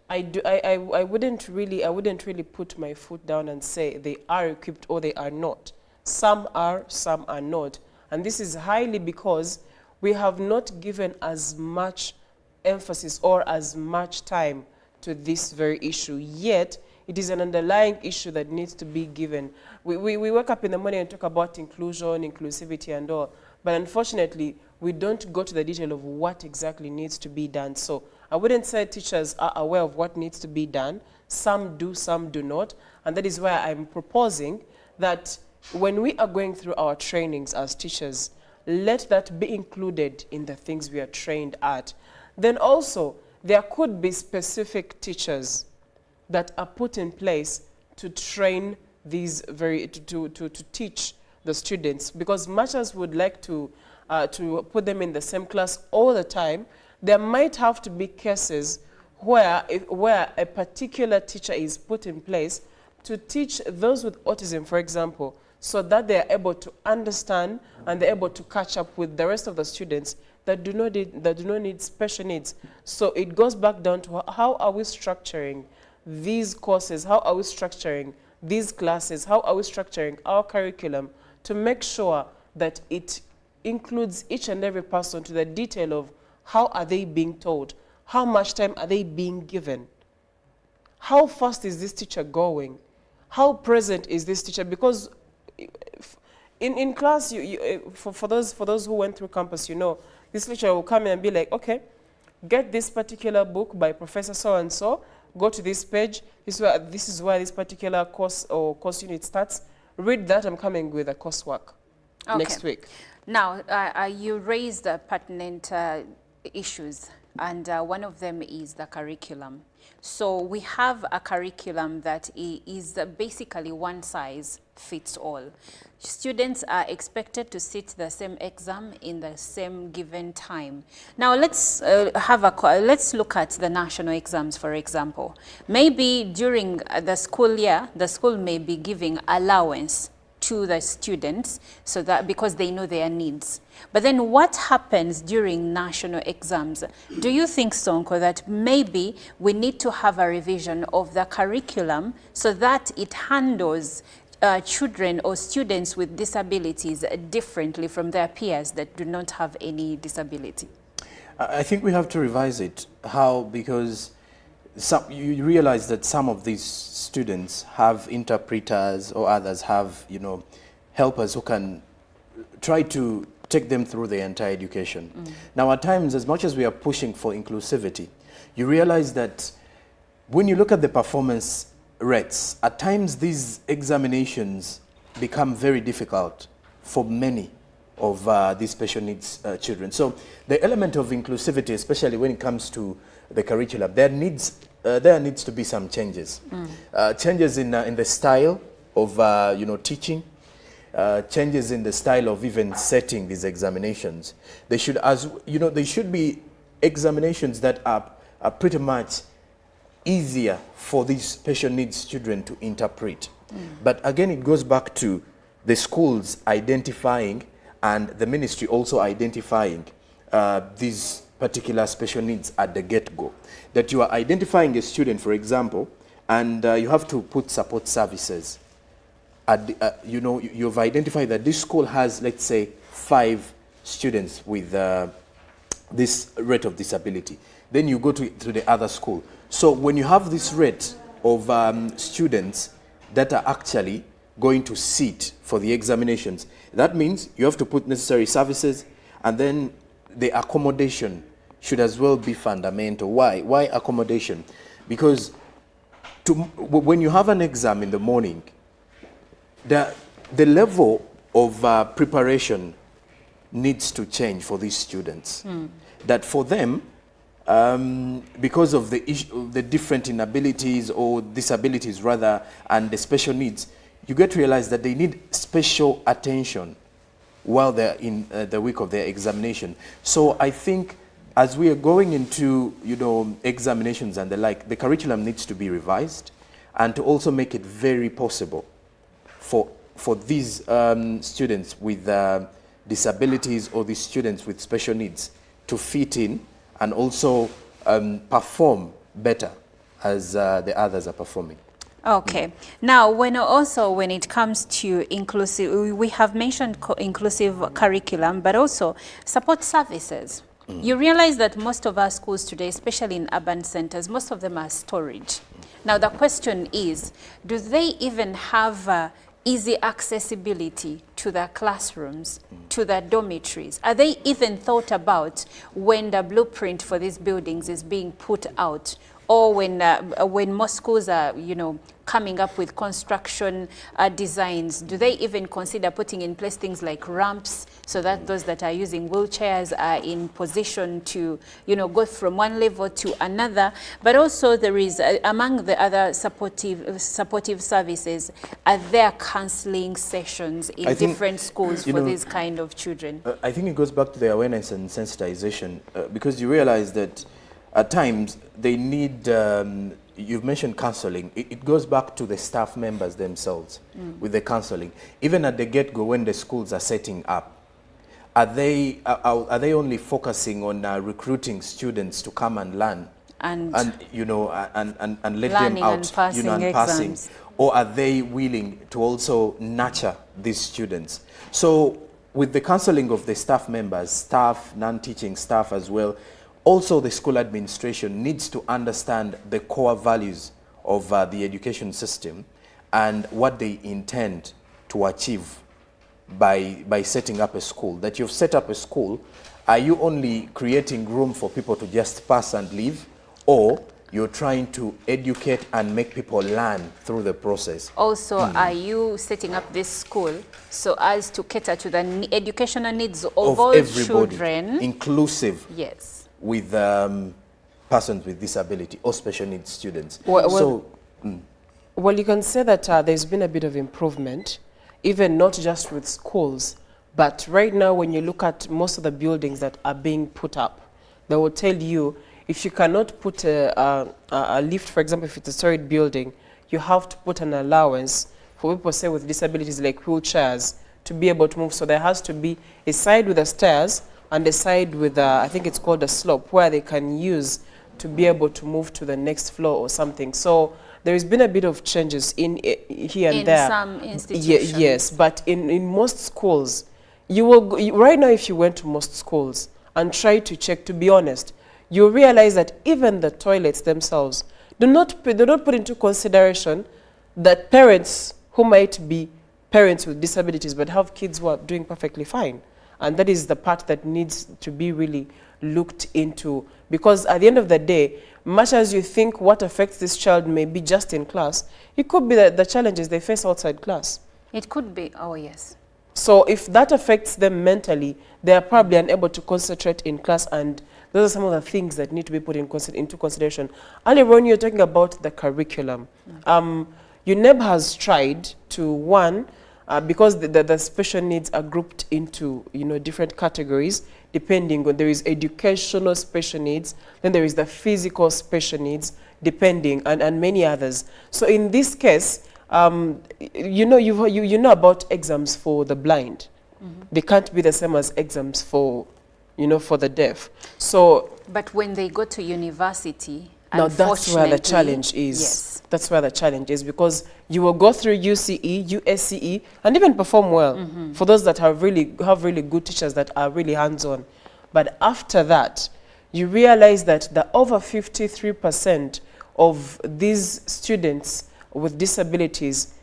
I wouldn't really put my foot down and say they are equipped or they are not. Some are, some are not. And this is highly because we have not given as much emphasis or as much time to this very issue. Yet, it is an underlying issue that needs to be given. We wake up in the morning and talk about inclusion, inclusivity and all, but unfortunately, we don't go to the detail of what exactly needs to be done. So I wouldn't say teachers are aware of what needs to be done. Some do, some do not. And that is why I'm proposing that when we are going through our trainings as teachers, let that be included in the things we are trained at. Then also, there could be specific teachers that are put in place to train these to teach the students, because much as we'd like to put them in the same class all the time, there might have to be cases where a particular teacher is put in place to teach those with autism, for example, so that they are able to understand and they're able to catch up with the rest of the students that do not need special needs. So it goes back down to how are we structuring these courses, how are we structuring these classes, how are we structuring our curriculum to make sure that it includes each and every person to the detail of how are they being taught, how much time are they being given, how fast is this teacher going, how present is this teacher, because in class, for those who went through campus, this lecturer will come in and be like, okay, get this particular book by Professor so-and-so, go to this page, this is where this particular course or course unit starts, read that, I'm coming with a coursework next week. Now, you raised pertinent issues, and one of them is the curriculum. So we have a curriculum that is basically one size fits all. Students are expected to sit the same exam in the same given time. Now let's let's look at the national exams, for example. Maybe during the school year, the school may be giving allowance to the students so that because they know their needs. But then what happens during national exams? Do you think, Sonko, that maybe we need to have a revision of the curriculum so that it handles children or students with disabilities differently from their peers that do not have any disability? I think we have to revise it. How? Because you realize that some of these students have interpreters or others have, helpers who can try to take them through the entire education. Now, at times, as much as we are pushing for inclusivity, you realize that when you look at the performance rates, at times these examinations become very difficult for many of these special needs children. So the element of inclusivity, especially when it comes to the curriculum, there needs to be some changes. Changes in the style of teaching, changes in the style of even setting these examinations. They should, they should be examinations that are pretty much easier for these special needs children to interpret. But again, it goes back to the schools identifying and the ministry also identifying these particular special needs at the get-go. That you are identifying a student, for example, and you have to put support services. At the, you know, you've identified that this school has, let's say, 5 students with this rate of disability. Then you go to the other school. So when you have this rate of students that are actually going to sit for the examinations, that means you have to put necessary services, and then the accommodation should as well be fundamental. Why? Why accommodation? Because when you have an exam in the morning, the level of preparation needs to change for these students. That for them, because of the different inabilities or disabilities rather, and the special needs, you get to realize that they need special attention while they're in the week of their examination. So I think as we are going into, you know, examinations and the like, the curriculum needs to be revised and to also make it very possible for these students with disabilities or these students with special needs to fit in and also perform better as the others are performing. Okay. Now, when it comes to inclusive, we have mentioned inclusive curriculum, but also support services. You realize that most of our schools today, especially in urban centers, most of them are storage. Now, the question is, do they even have easy accessibility to the classrooms, to the dormitories? Are they even thought about when the blueprint for these buildings is being put out, or when most schools are, you know, coming up with construction designs? Do they even consider putting in place things like ramps so that those that are using wheelchairs are in position to, you know, go from one level to another? But also there is, among the other supportive services, are there counseling sessions in different schools for these kind of children? I think it goes back to the awareness and sensitization, because you realize that at times they need, you've mentioned counseling. It goes back to the staff members themselves with the counseling. Even at the get-go, when the schools are setting up, are they only focusing on recruiting students to come and learn and you know, and let them out, you know, and passing, or are they willing to also nurture these students? So with the counseling of the staff members, staff, non-teaching staff as well, also the school administration needs to understand the core values of the education system and what they intend to achieve by setting up a school. That you've set up a school, are you only creating room for people to just pass and leave, or you're trying to educate and make people learn through the process? Also, are you setting up this school so as to cater to the educational needs of all everybody, children? Inclusive. Yes. With persons with disability or special needs students. Well, you can say that there's been a bit of improvement, even not just with schools, but right now when you look at most of the buildings that are being put up, they will tell you if you cannot put a lift, for example, if it's a storied building, you have to put an allowance for people, say, with disabilities like wheelchairs to be able to move. So there has to be a side with the stairs and a side with, I think it's called a slope, where they can use to be able to move to the next floor or something. So there's been a bit of changes in here and there. In some institutions. Yes, but in most schools, you will, right now if you went to most schools and try to check, to be honest, you realize that even the toilets themselves do not put into consideration that parents who might be parents with disabilities but have kids who are doing perfectly fine. And that is the part that needs to be really looked into, because at the end of the day, much as you think what affects this child may be just in class, it could be that the challenges they face outside class. It could be, oh yes. So if that affects them mentally, they are probably unable to concentrate in class, and those are some of the things that need to be put into consideron. Earlier on, you're talking about the curriculum. UNEB has tried to, one, because the special needs are grouped into, different categories, depending on, there is educational special needs, then there is the physical special needs, depending, and many others. So in this case, you know about exams for the blind. They can't be the same as exams for, for the deaf. So, but when they go to university, now that's where the challenge is. Yes. That's where the challenge is, because you will go through UCE, USCE, and even perform well for those that have really good teachers that are really hands-on. But after that, you realize that the over 53% of these students with disabilities,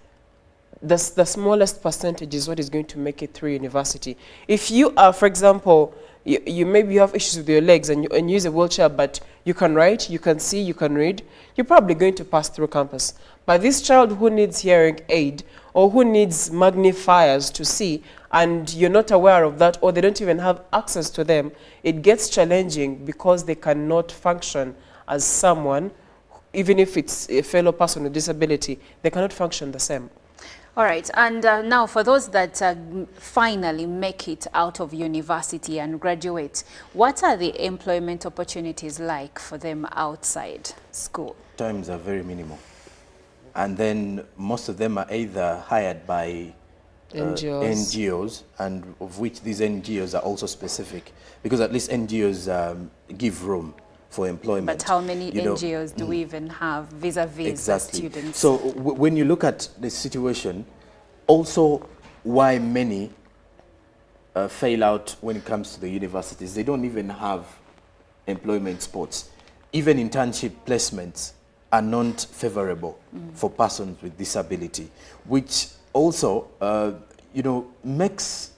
the smallest percentage is what is going to make it through university. If you are, for example, you maybe have issues with your legs and you use a wheelchair, but you can write, you can see, you can read, you're probably going to pass through campus. But this child who needs hearing aid or who needs magnifiers to see, and you're not aware of that, or they don't even have access to them, it gets challenging because they cannot function as someone, even if it's a fellow person with disability, they cannot function the same. All right, and now for those that finally make it out of university and graduate, what are the employment opportunities like for them outside school? Times are very minimal. And then most of them are either hired by NGOs, and of which these NGOs are also specific, because at least NGOs give room for employment. But how many NGOs do we even have vis-a-vis the students? So when you look at the situation, also why many fail out when it comes to the universities, they don't even have employment spots. Even internship placements are not favorable for persons with disability, which also, makes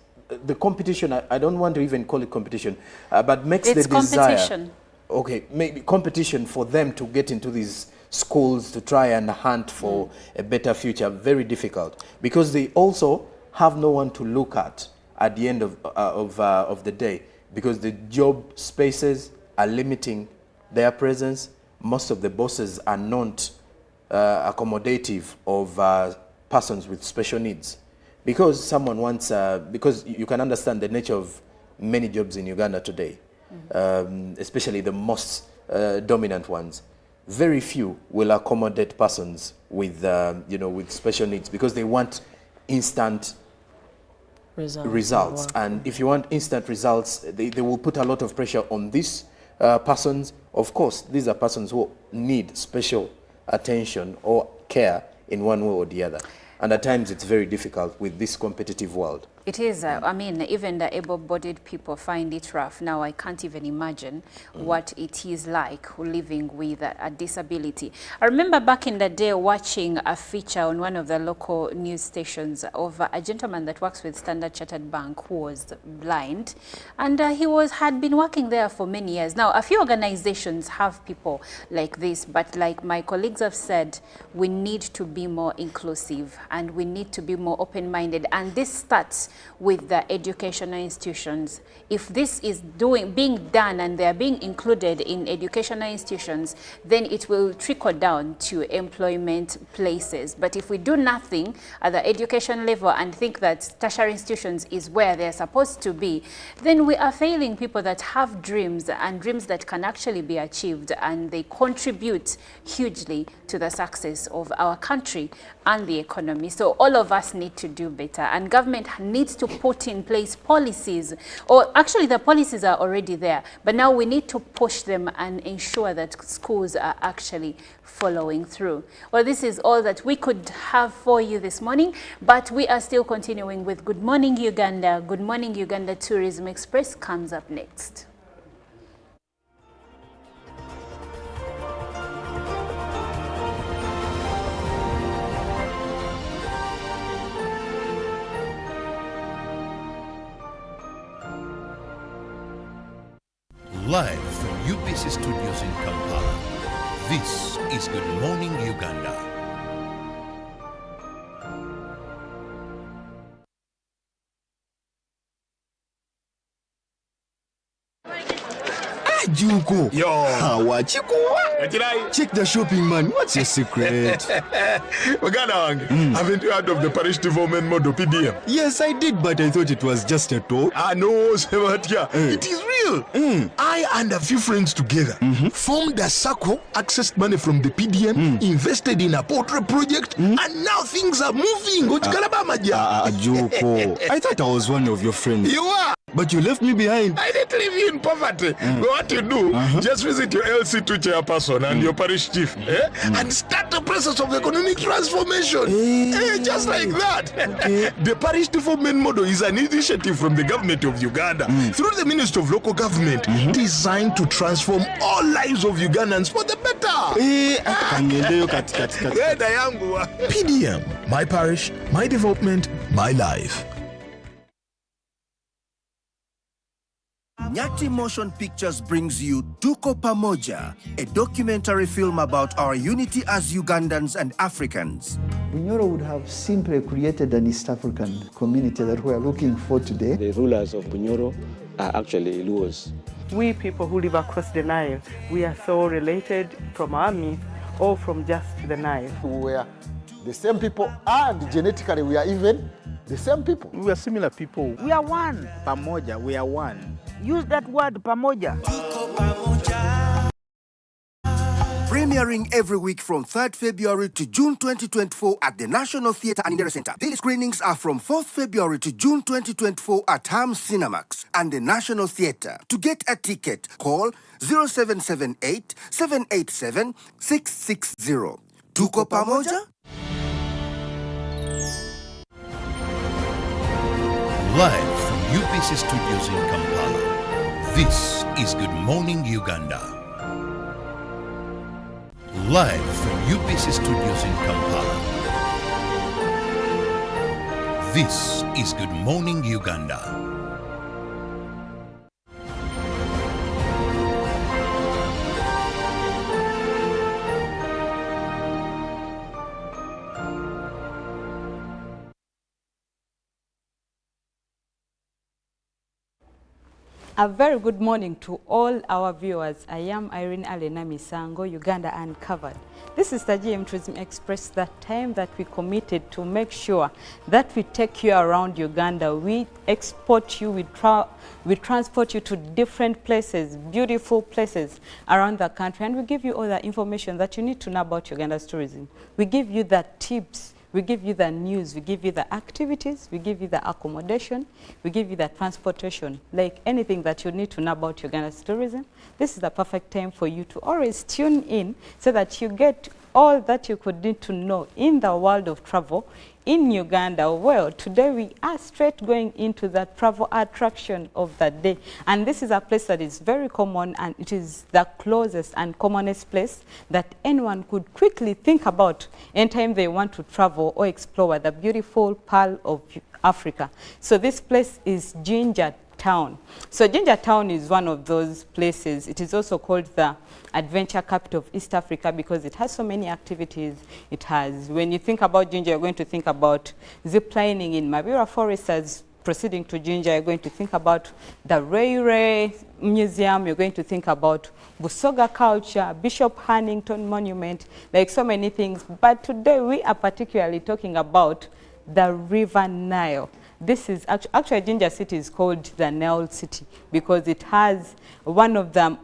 the competition, I don't want to even call it competition, but makes the desire. It's competition. Okay, maybe competition for them to get into these schools to try and hunt for a better future, very difficult, because they also have no one to look at the end of the day, because the job spaces are limiting their presence. Most of the bosses are not accommodative of persons with special needs, because someone wants, because you can understand the nature of many jobs in Uganda today. Especially the most dominant ones, very few will accommodate persons with, with special needs, because they want instant results. And if you want instant results, they will put a lot of pressure on these persons. Of course, these are persons who need special attention or care in one way or the other. And at times it's very difficult with this competitive world. It is. I mean, even the able-bodied people find it rough. Now, I can't even imagine what it is like living with a disability. I remember back in the day watching a feature on one of the local news stations of a gentleman that works with Standard Chartered Bank who was blind, and he had been working there for many years. Now, a few organizations have people like this, but like my colleagues have said, we need to be more inclusive and we need to be more open-minded, and this starts with the educational institutions. If this is being done and they are being included in educational institutions, then it will trickle down to employment places. But if we do nothing at the education level and think that tertiary institutions is where they're supposed to be, then we are failing people that have dreams, and dreams that can actually be achieved, and they contribute hugely to the success of our country and the economy. So all of us need to do better, and government needs to put in place policies, or actually the policies are already there, but now we need to push them and ensure that schools are actually following through. Well, this is all that we could have for you this morning, but we are still continuing with Good Morning Uganda. Good Morning Uganda Tourism Express comes up next. Live from UBC Studios in Kampala, this is Good Morning Uganda. Juko. Yo. Check the shopping, man. What's your secret? Haven't you heard of the parish development model PDM? Yes, I did, but I thought it was just a talk. No, Sebatia. It is real. I and a few friends together formed a circle, accessed money from the PDM, invested in a portrait project, and now things are moving. Juko. I thought I was one of your friends. You are. But you left me behind. I didn't leave you in poverty. What you do, just visit your LC2 chairperson and your parish chief and start the process of economic transformation. Just like that. The parish development model is an initiative from the government of Uganda through the Ministry of Local Government designed to transform all lives of Ugandans for the better. PDM, my parish, my development, my life. Nyati Motion Pictures brings you Tuko Pamoja, a documentary film about our unity as Ugandans and Africans. Bunyoro would have simply created an East African community that we are looking for today. The rulers of Bunyoro are actually Luos. We people who live across the Nile, we are so related from our myth or from just the Nile. We are the same people and genetically we are even the same people. We are similar people. We are one. Pamoja, we are one. Use that word, pamoja. Premiering every week from 3rd February to June 2024 at the National Theatre and Indira Center. Daily screenings are from 4th February to June 2024 at Ham Cinemax and the National Theatre. To get a ticket, call 0778 787 660. Tuko Pamoja? Live from UPC Studios in Kampala, this is Good Morning Uganda. Live from UPC Studios in Kampala, this is Good Morning Uganda. A very good morning to all our viewers. I am Irene Alena Misango, Uganda Uncovered. This is the GM Tourism Express, the time that we committed to make sure that we take you around Uganda. We export you, we transport you to different places, beautiful places around the country, and we give you all the information that you need to know about Uganda's tourism. We give you the tips. We give you the news, we give you the activities, we give you the accommodation, we give you the transportation, like anything that you need to know about Uganda's tourism. This is the perfect time for you to always tune in so that you get all that you could need to know in the world of travel in Uganda. Well, today we are straight going into the travel attraction of the day. And this is a place that is very common, and it is the closest and commonest place that anyone could quickly think about anytime they want to travel or explore the beautiful Pearl of Africa. So this place is Jinja Town. So Jinja Town is one of those places. It is also called the adventure capital of East Africa because it has so many activities. It has, when you think about Jinja, you're going to think about ziplining in Mabira Forest. As proceeding to Jinja, you're going to think about the Ray Museum. You're going to think about Busoga culture, Bishop Hannington Monument, like so many things. But today we are particularly talking about the River Nile. This is actually Jinja City is called the Nile City because it has one of them,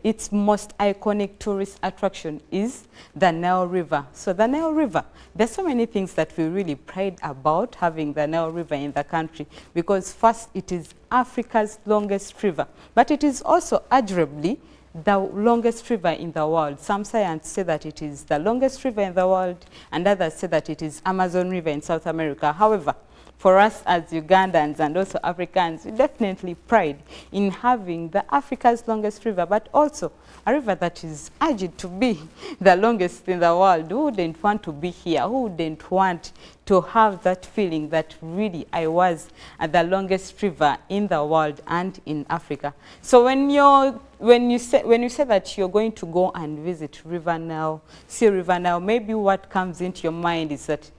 its most iconic tourist attraction is the Nile River. So the Nile River, there's so many things that we really pride about having the Nile River in the country because first it is Africa's longest river, but it is also arguably the longest river in the world. Some scientists say that it is the longest river in the world and others say that it is Amazon River in South America. However, for us as Ugandans and also Africans, we definitely pride in having the Africa's longest river, but also a river that is urged to be the longest in the world. Who wouldn't want to be here? Who wouldn't want to have that feeling that really I was at the longest river in the world and in Africa? So when you say that you're going to go and visit River Nile, see River Nile, maybe what comes into your mind is that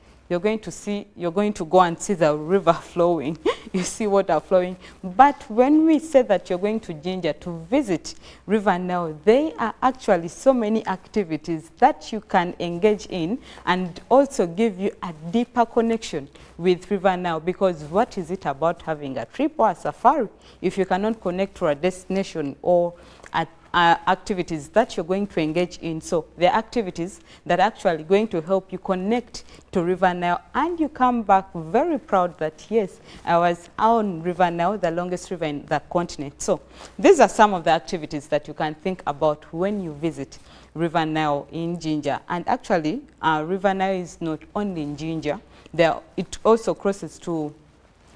you're going to go and see the river flowing. You see water flowing. But when we say that you're going to Jinja to visit River Nile, there are actually so many activities that you can engage in and also give you a deeper connection with River Nile, because what is it about having a trip or a safari if you cannot connect to a destination or activities that you're going to engage in? So there are activities that are actually going to help you connect to River Nile, and you come back very proud that, yes, I was on River Nile, the longest river in the continent. So these are some of the activities that you can think about when you visit River Nile in Jinja. And actually, River Nile is not only in Jinja. It also crosses to,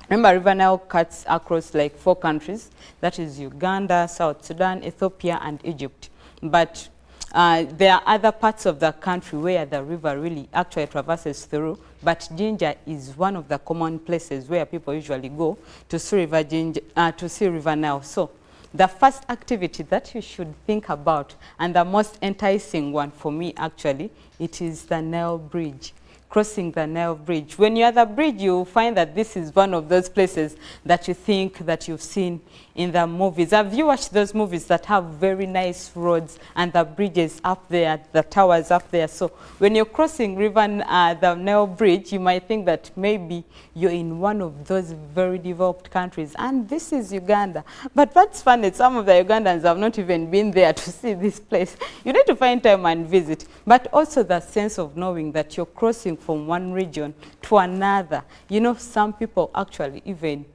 remember, River Nile cuts across like 4 countries. That is Uganda, South Sudan, Ethiopia, and Egypt. But there are other parts of the country where the river really actually traverses through. But Jinja is one of the common places where people usually go to see River Nile. So the first activity that you should think about, and the most enticing one for me actually, it is the Nile Bridge. Crossing the Nile Bridge. When you're at the bridge, you'll find that this is one of those places that you think that you've seen in the movies. Have you watched those movies that have very nice roads and the bridges up there, the towers up there? So when you're crossing the Nile Bridge, you might think that maybe you're in one of those very developed countries. And this is Uganda. But what's funny, some of the Ugandans have not even been there to see this place. You need to find time and visit. But also the sense of knowing that you're crossing from one region to another. You know, some people actually even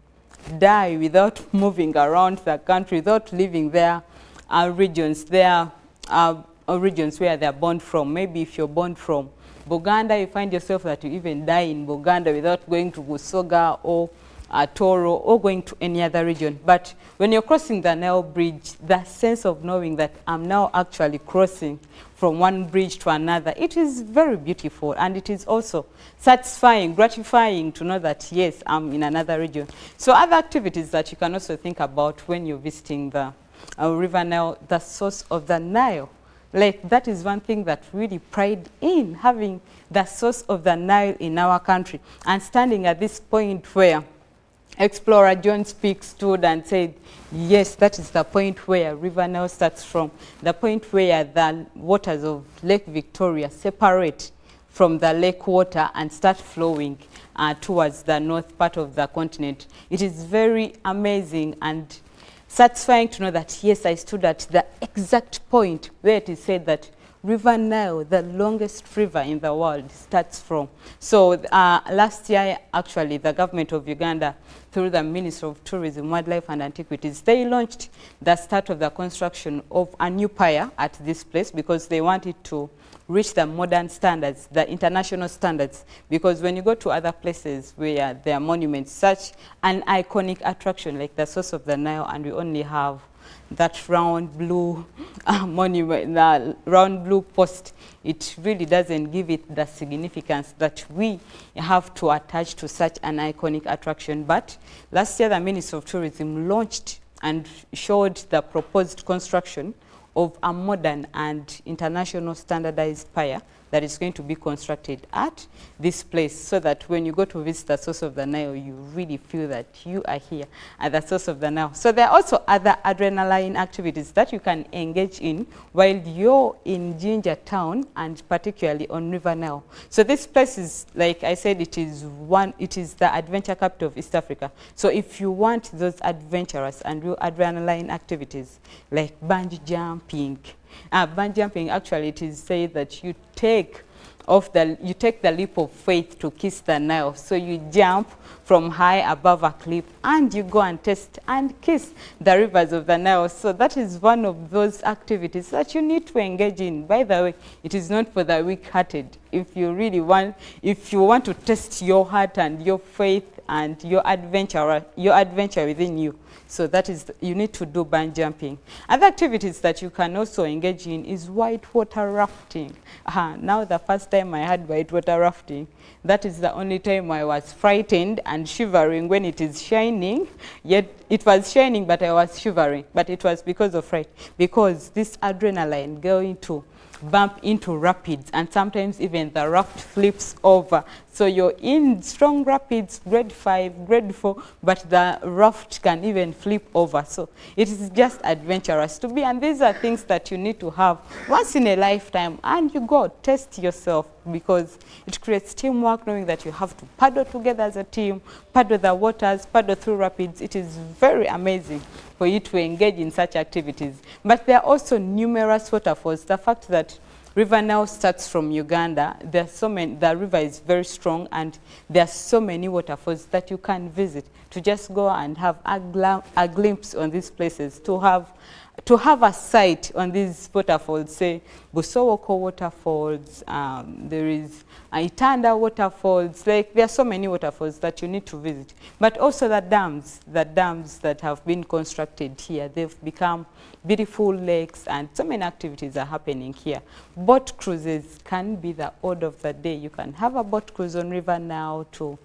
die without moving around the country, without leaving their regions, regions where they're born from. Maybe if you're born from Buganda, you find yourself that you even die in Buganda without going to Busoga or Toro or going to any other region. But when you're crossing the Nile Bridge, the sense of knowing that I'm now actually crossing from one bridge to another, it is very beautiful, and it is also satisfying, gratifying to know that, yes, I'm in another region. So other activities that you can also think about when you're visiting the River Nile, the source of the Nile. Like, that is one thing that really pride in having the source of the Nile in our country. And standing at this point where explorer John Speake stood and said, yes, that is the point where River Nile starts from, the point where the waters of Lake Victoria separate from the lake water and start flowing towards the north part of the continent. It is very amazing and satisfying to know that, yes, I stood at the exact point where it is said that River Nile, the longest river in the world, starts from. So last year, actually, the government of Uganda, through the Ministry of Tourism, Wildlife and Antiquities, they launched the start of the construction of a new pier at this place because they wanted to reach the modern standards, the international standards. Because when you go to other places where there are monuments, such an iconic attraction like the source of the Nile, and we only have that round blue monument, the round blue post, it really doesn't give it the significance that we have to attach to such an iconic attraction. But last year, the Ministry of Tourism launched and showed the proposed construction of a modern and international standardized pier that is going to be constructed at this place, so that when you go to visit the source of the Nile, you really feel that you are here at the source of the Nile. So there are also other adrenaline activities that you can engage in while you're in Jinja town, and particularly on River Nile. So this place is, like I said, it is the adventure capital of East Africa. So if you want those adventurous and real adrenaline activities like bungee jumping, actually, it is said that you take the leap of faith to kiss the Nile. So you jump from high above a cliff and you go and test and kiss the rivers of the Nile. So that is one of those activities that you need to engage in. By the way, it is not for the weak-hearted. If you want to test your heart and your faith and your adventure within you, so that is, you need to do bungee jumping. Other activities that you can also engage in is whitewater rafting. Now the first time I had whitewater rafting, that is the only time I was frightened and shivering when it is shining. Yet it was shining, but I was shivering. But it was because of fright. Because this adrenaline going to bump into rapids, and sometimes even the raft flips over. So you're in strong rapids, grade 5, grade 4, but the raft can even flip over. So it is just adventurous to be, and these are things that you need to have once in a lifetime, and you go test yourself, because it creates teamwork, knowing that you have to paddle together as a team, paddle the waters, paddle through rapids. It is very amazing for you to engage in such activities. But there are also numerous waterfalls. The fact that River Nile starts from Uganda, there are so many, the river is very strong, and there are so many waterfalls that you can visit, to just go and have a glimpse on these places, to have a sight on these waterfalls. Say Busowoko waterfalls, there is Itanda waterfalls. Like, there are so many waterfalls that you need to visit. But also the dams that have been constructed here, they've become beautiful lakes, and so many activities are happening here. Boat cruises can be the order of the day. You can have a boat cruise on River now to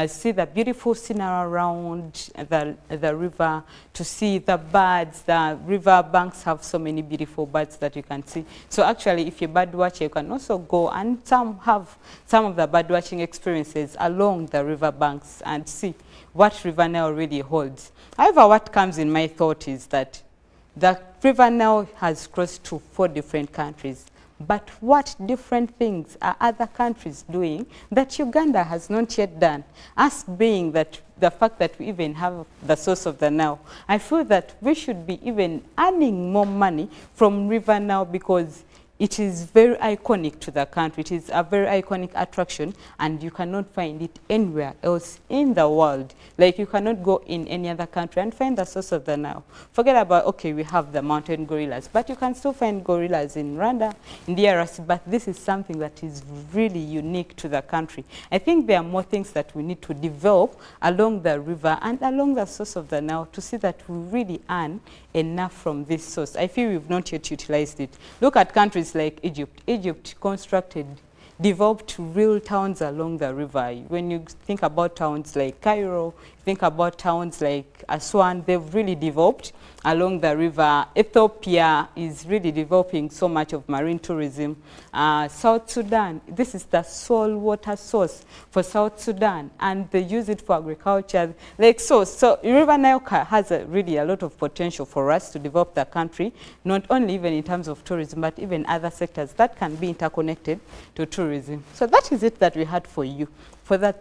see the beautiful scenery around the river, to see the birds. The river banks have so many beautiful birds that you can see. So actually, if you're bird watcher, you can also go and have some of the bird watching experiences along the river banks and see what River Nile really holds. However, what comes in my thought is that the River Nile has crossed to 4 different countries. But what different things are other countries doing that Uganda has not yet done? Us being that the fact that we even have the source of the Nile, I feel that we should be even earning more money from River Nile, because it is very iconic to the country. It is a very iconic attraction, and you cannot find it anywhere else in the world. Like, you cannot go in any other country and find the source of the Nile. Forget about, okay, we have the mountain gorillas, but you can still find gorillas in Rwanda, in DRC, but this is something that is really unique to the country. I think there are more things that we need to develop along the river and along the source of the Nile, to see that we really earn enough from this source. I feel we've not yet utilized it. Look at countries like Egypt. Egypt developed real towns along the river. When you think about towns like Cairo, think about towns like Aswan, they've really developed along the river. Ethiopia is really developing so much of marine tourism. South Sudan, this is the sole water source for South Sudan, and they use it for agriculture. Like so River Nile has really a lot of potential for us to develop the country, not only even in terms of tourism, but even other sectors that can be interconnected to tourism. So that is it that we had for you for the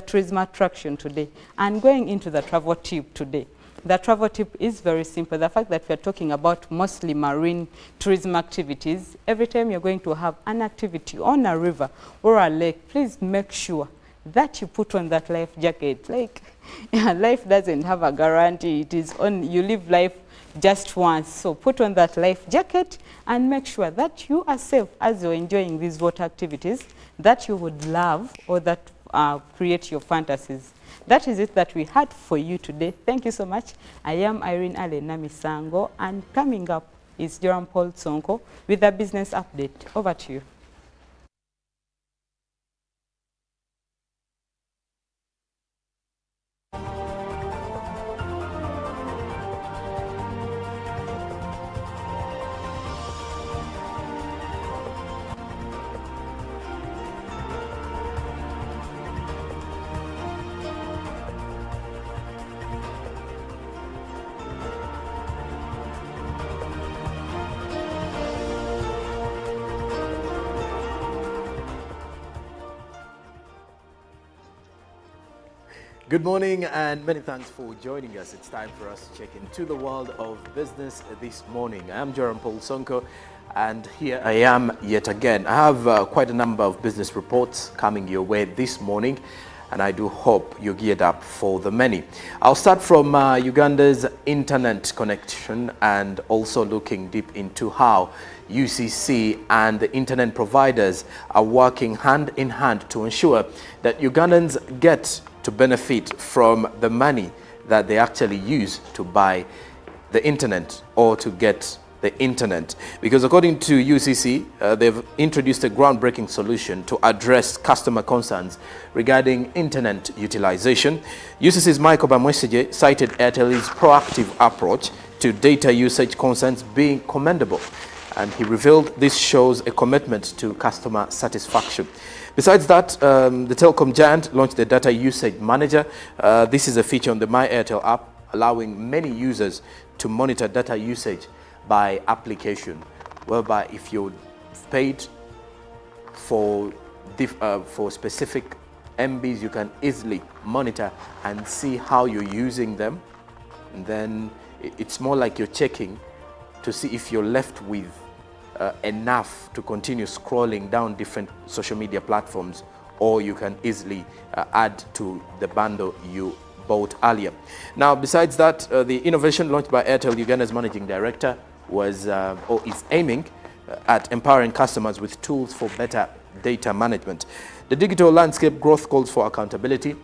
tourism attraction today. And going into the travel tip today. The travel tip is very simple. The fact that we are talking about mostly marine tourism activities, every time you're going to have an activity on a river or a lake, please make sure that you put on that life jacket. Like, life doesn't have a guarantee. It is on, you live life just once. So put on that life jacket and make sure that you are safe as you're enjoying these water activities that you would love, or that create your fantasies. That is it that we had for you today. Thank you so much. I am Irene Alena Misango, and coming up is Joram Paul Sonko with a business update. Over to you. Good morning and many thanks for joining us. It's time for us to check into the world of business this morning. I'm Joram Paul Sonko, and here I am yet again. I have quite a number of business reports coming your way this morning, and I do hope you're geared up for the many. I'll start from Uganda's internet connection, and also looking deep into how UCC and the internet providers are working hand in hand to ensure that Ugandans get to benefit from the money that they actually use to buy the internet or to get the internet. Because according to UCC, they've introduced a groundbreaking solution to address customer concerns regarding internet utilization. UCC's Michael Bamwesigye cited Airtel's proactive approach to data usage concerns being commendable. and he revealed this shows a commitment to customer satisfaction. Besides that, the telecom giant launched the Data Usage Manager. This is a feature on the My Airtel app, allowing many users to monitor data usage by application, whereby if you're paid for specific MBs, you can easily monitor and see how you're using them. And then it's more like you're checking to see if you're left with enough to continue scrolling down different social media platforms, or you can easily add to the bundle you bought earlier. Now, besides that, the innovation launched by Airtel Uganda's managing director was or is aiming at empowering customers with tools for better data management. The digital landscape growth calls for accountability,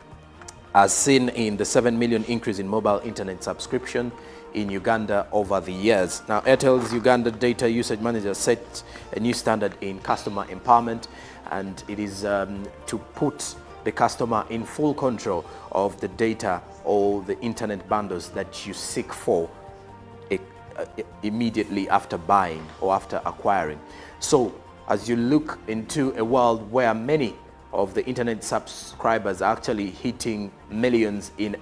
as seen in the 7 million increase in mobile internet subscription in Uganda over the years. Now, Airtel's Uganda Data Usage Manager set a new standard in customer empowerment, and it is to put the customer in full control of the data or the internet bundles that you seek for immediately after buying or after acquiring. So, as you look into a world where many of the internet subscribers are actually hitting millions in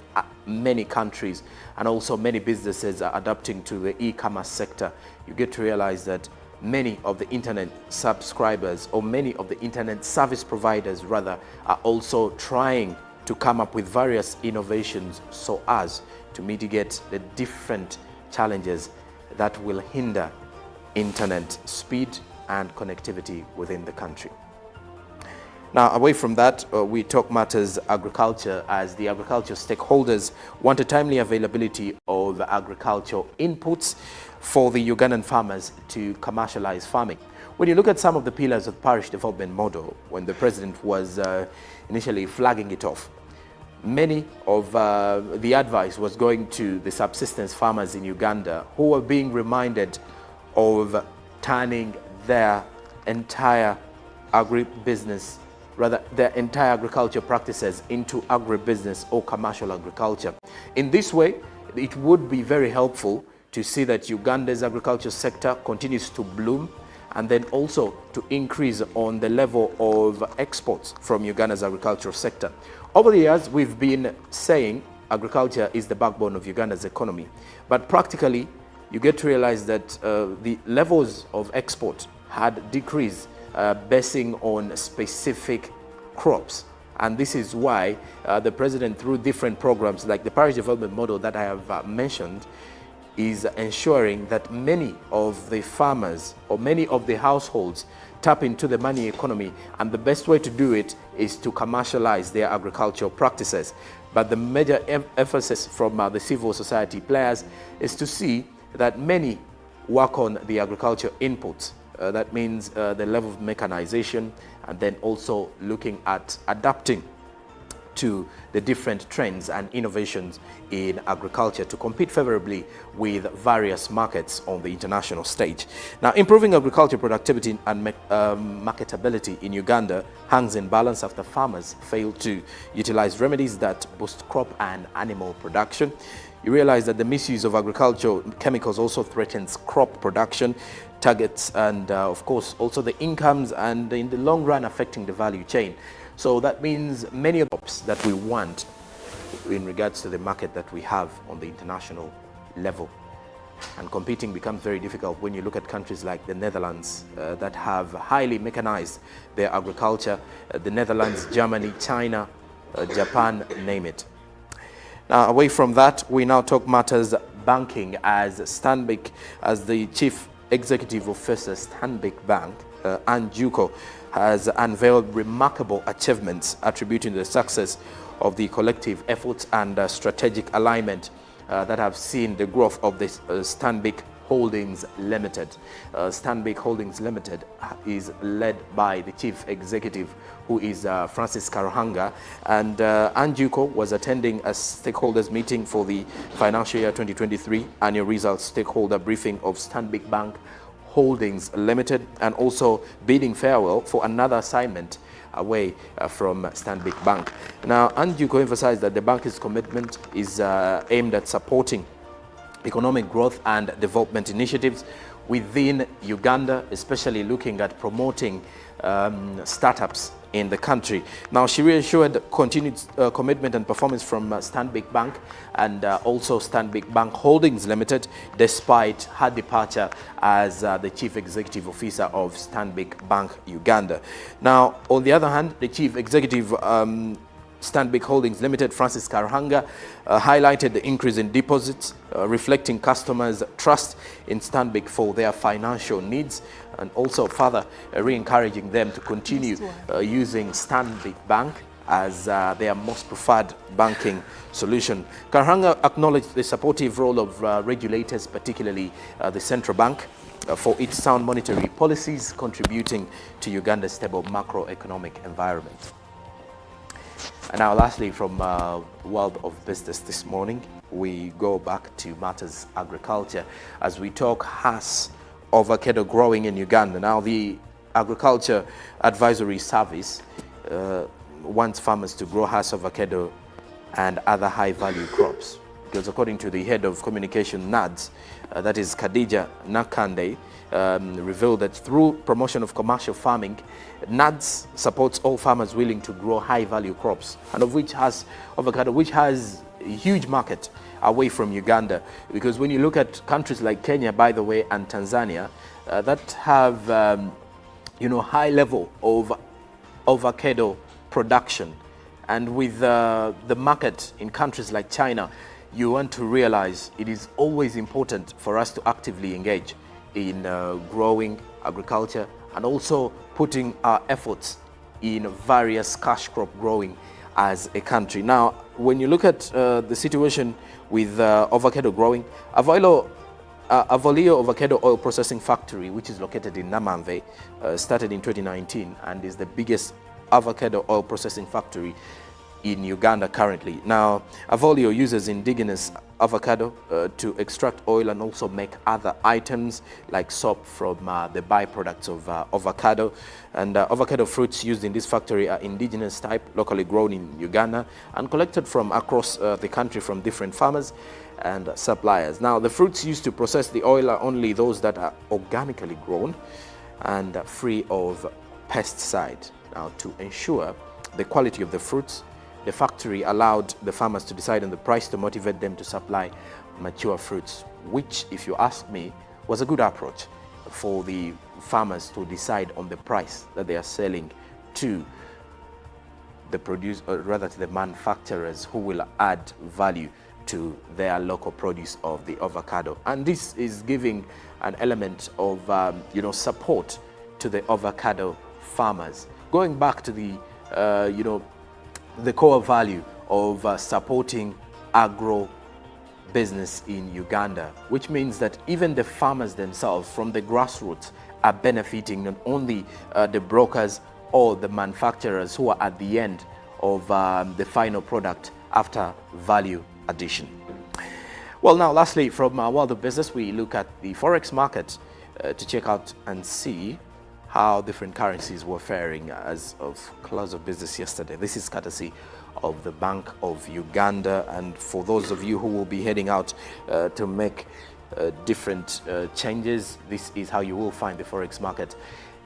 many countries, and also many businesses are adapting to the e-commerce sector, you get to realize that many of the internet subscribers, or many of the internet service providers rather, are also trying to come up with various innovations so as to mitigate the different challenges that will hinder internet speed and connectivity within the country. Now, away from that, we talk matters agriculture, as the agriculture stakeholders want a timely availability of agricultural inputs for the Ugandan farmers to commercialize farming. When you look at some of the pillars of the parish development model, when the president was initially flagging it off, many of the advice was going to the subsistence farmers in Uganda, who were being reminded of turning their entire agribusiness, rather their entire agriculture practices into agribusiness or commercial agriculture. In this way, it would be very helpful to see that Uganda's agriculture sector continues to bloom, and then also to increase on the level of exports from Uganda's agricultural sector. Over the years, we've been saying agriculture is the backbone of Uganda's economy, but practically, you get to realize that the levels of export had decreased basing on specific crops. And this is why the president, through different programs like the parish development model that I have mentioned, is ensuring that many of the farmers or many of the households tap into the money economy, and the best way to do it is to commercialize their agricultural practices. But the major emphasis from the civil society players is to see that many work on the agriculture inputs. That means the level of mechanization, and then also looking at adapting to the different trends and innovations in agriculture to compete favorably with various markets on the international stage. Now, improving agriculture productivity and marketability in Uganda hangs in balance after farmers fail to utilize remedies that boost crop and animal production. You realize that the misuse of agricultural chemicals also threatens crop production targets, and of course also the incomes, and in the long run affecting the value chain. So that means many of the crops that we want in regards to the market that we have on the international level, and competing becomes very difficult when you look at countries like the Netherlands that have highly mechanized their agriculture, the Netherlands, Germany, China, Japan, name it. Now, away from that, we now talk matters banking, as the chief executive officer Stanbic Bank, Anjuko, has unveiled remarkable achievements attributing the success of the collective efforts and strategic alignment that have seen the growth of this Stanbic Holdings Limited. Stanbic Holdings Limited is led by the chief executive, who is Francis Karuhanga, and Anjuko was attending a stakeholders meeting for the financial year 2023 annual results stakeholder briefing of Stanbic Bank Holdings Limited, and also bidding farewell for another assignment away from Stanbic Bank. Now, Anjuko emphasized that the bank's commitment is aimed at supporting economic growth and development initiatives within Uganda, especially looking at promoting startups in the country. Now, she reassured continued commitment and performance from Stanbic Bank and also Stanbic Bank Holdings Limited, despite her departure as the Chief Executive Officer of Stanbic Bank Uganda. Now, on the other hand, the Chief Executive Stanbic Holdings Limited, Francis Karhanga, highlighted the increase in deposits, reflecting customers' trust in Stanbic for their financial needs, and also further re-encouraging them to continue using Stanbic Bank as their most preferred banking solution. Karhanga acknowledged the supportive role of regulators, particularly the central bank, for its sound monetary policies, contributing to Uganda's stable macroeconomic environment. And now lastly, from world of business this morning, we go back to matters agriculture as we talk Hass avocado growing in Uganda. Now, the Agriculture Advisory Service wants farmers to grow Hass avocado and other high-value crops, because according to the head of communication NADS, that is Khadija Nakande, revealed that through promotion of commercial farming, NADS supports all farmers willing to grow high-value crops, and of which has avocado, which has a huge market away from Uganda. Because when you look at countries like Kenya, by the way, and Tanzania, that have high level of avocado production, and with the market in countries like China, you want to realize it is always important for us to actively engage in growing agriculture and also putting our efforts in various cash crop growing as a country. Now, when you look at the situation with avocado growing, Avolio Avocado Oil Processing Factory, which is located in Namamve, started in 2019 and is the biggest avocado oil processing factory in Uganda currently. Now, Avolio uses indigenous avocado to extract oil and also make other items like soap from the byproducts of avocado. And avocado fruits used in this factory are indigenous type, locally grown in Uganda and collected from across the country from different farmers and suppliers. Now, the fruits used to process the oil are only those that are organically grown and free of pesticide. Now, to ensure the quality of the fruits, the factory allowed the farmers to decide on the price to motivate them to supply mature fruits, which, if you ask me, was a good approach for the farmers to decide on the price that they are selling to the produce, or rather to the manufacturers who will add value to their local produce of the avocado. And this is giving an element of support to the avocado farmers. Going back to the the core value of supporting agro business in Uganda, which means that even the farmers themselves from the grassroots are benefiting, not only the brokers or the manufacturers who are at the end of the final product after value addition. Well, now lastly, from our world of business, we look at the forex market to check out and see how different currencies were faring as of close of business yesterday. This is courtesy of the Bank of Uganda, and for those of you who will be heading out to make different changes, this is how you will find the forex market.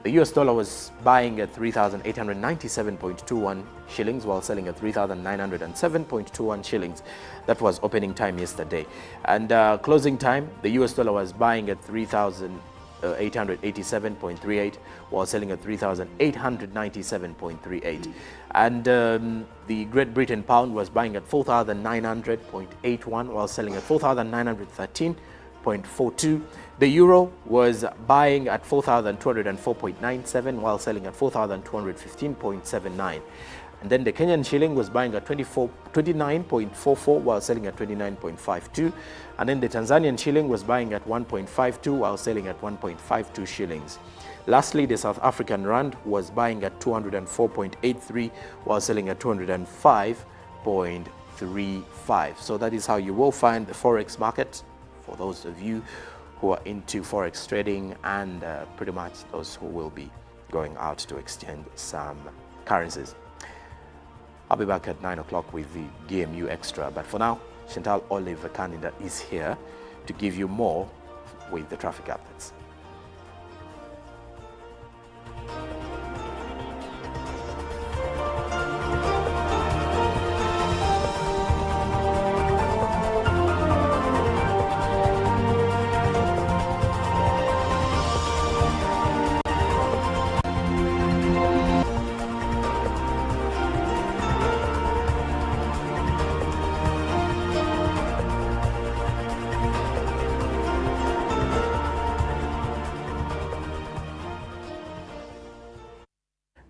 The US dollar was buying at 3,897.21 shillings while selling at 3,907.21 shillings. That was opening time yesterday. And closing time, the US dollar was buying at 3,887.38 while selling at 3,897.38. And the Great Britain pound was buying at 4,900.81 while selling at 4,913.42. The euro was buying at 4,204.97 while selling at 4,215.79. And then the Kenyan shilling was buying at 29.44 while selling at 29.52. And then the Tanzanian shilling was buying at 1.52 while selling at 1.52 shillings. Lastly, the South African rand was buying at 204.83 while selling at 205.35. So that is how you will find the forex market for those of you who are into forex trading and pretty much those who will be going out to exchange some currencies. I'll be back at 9 o'clock with the GMU Extra, but for now, Chantal Oliver Canada is here to give you more with the traffic updates.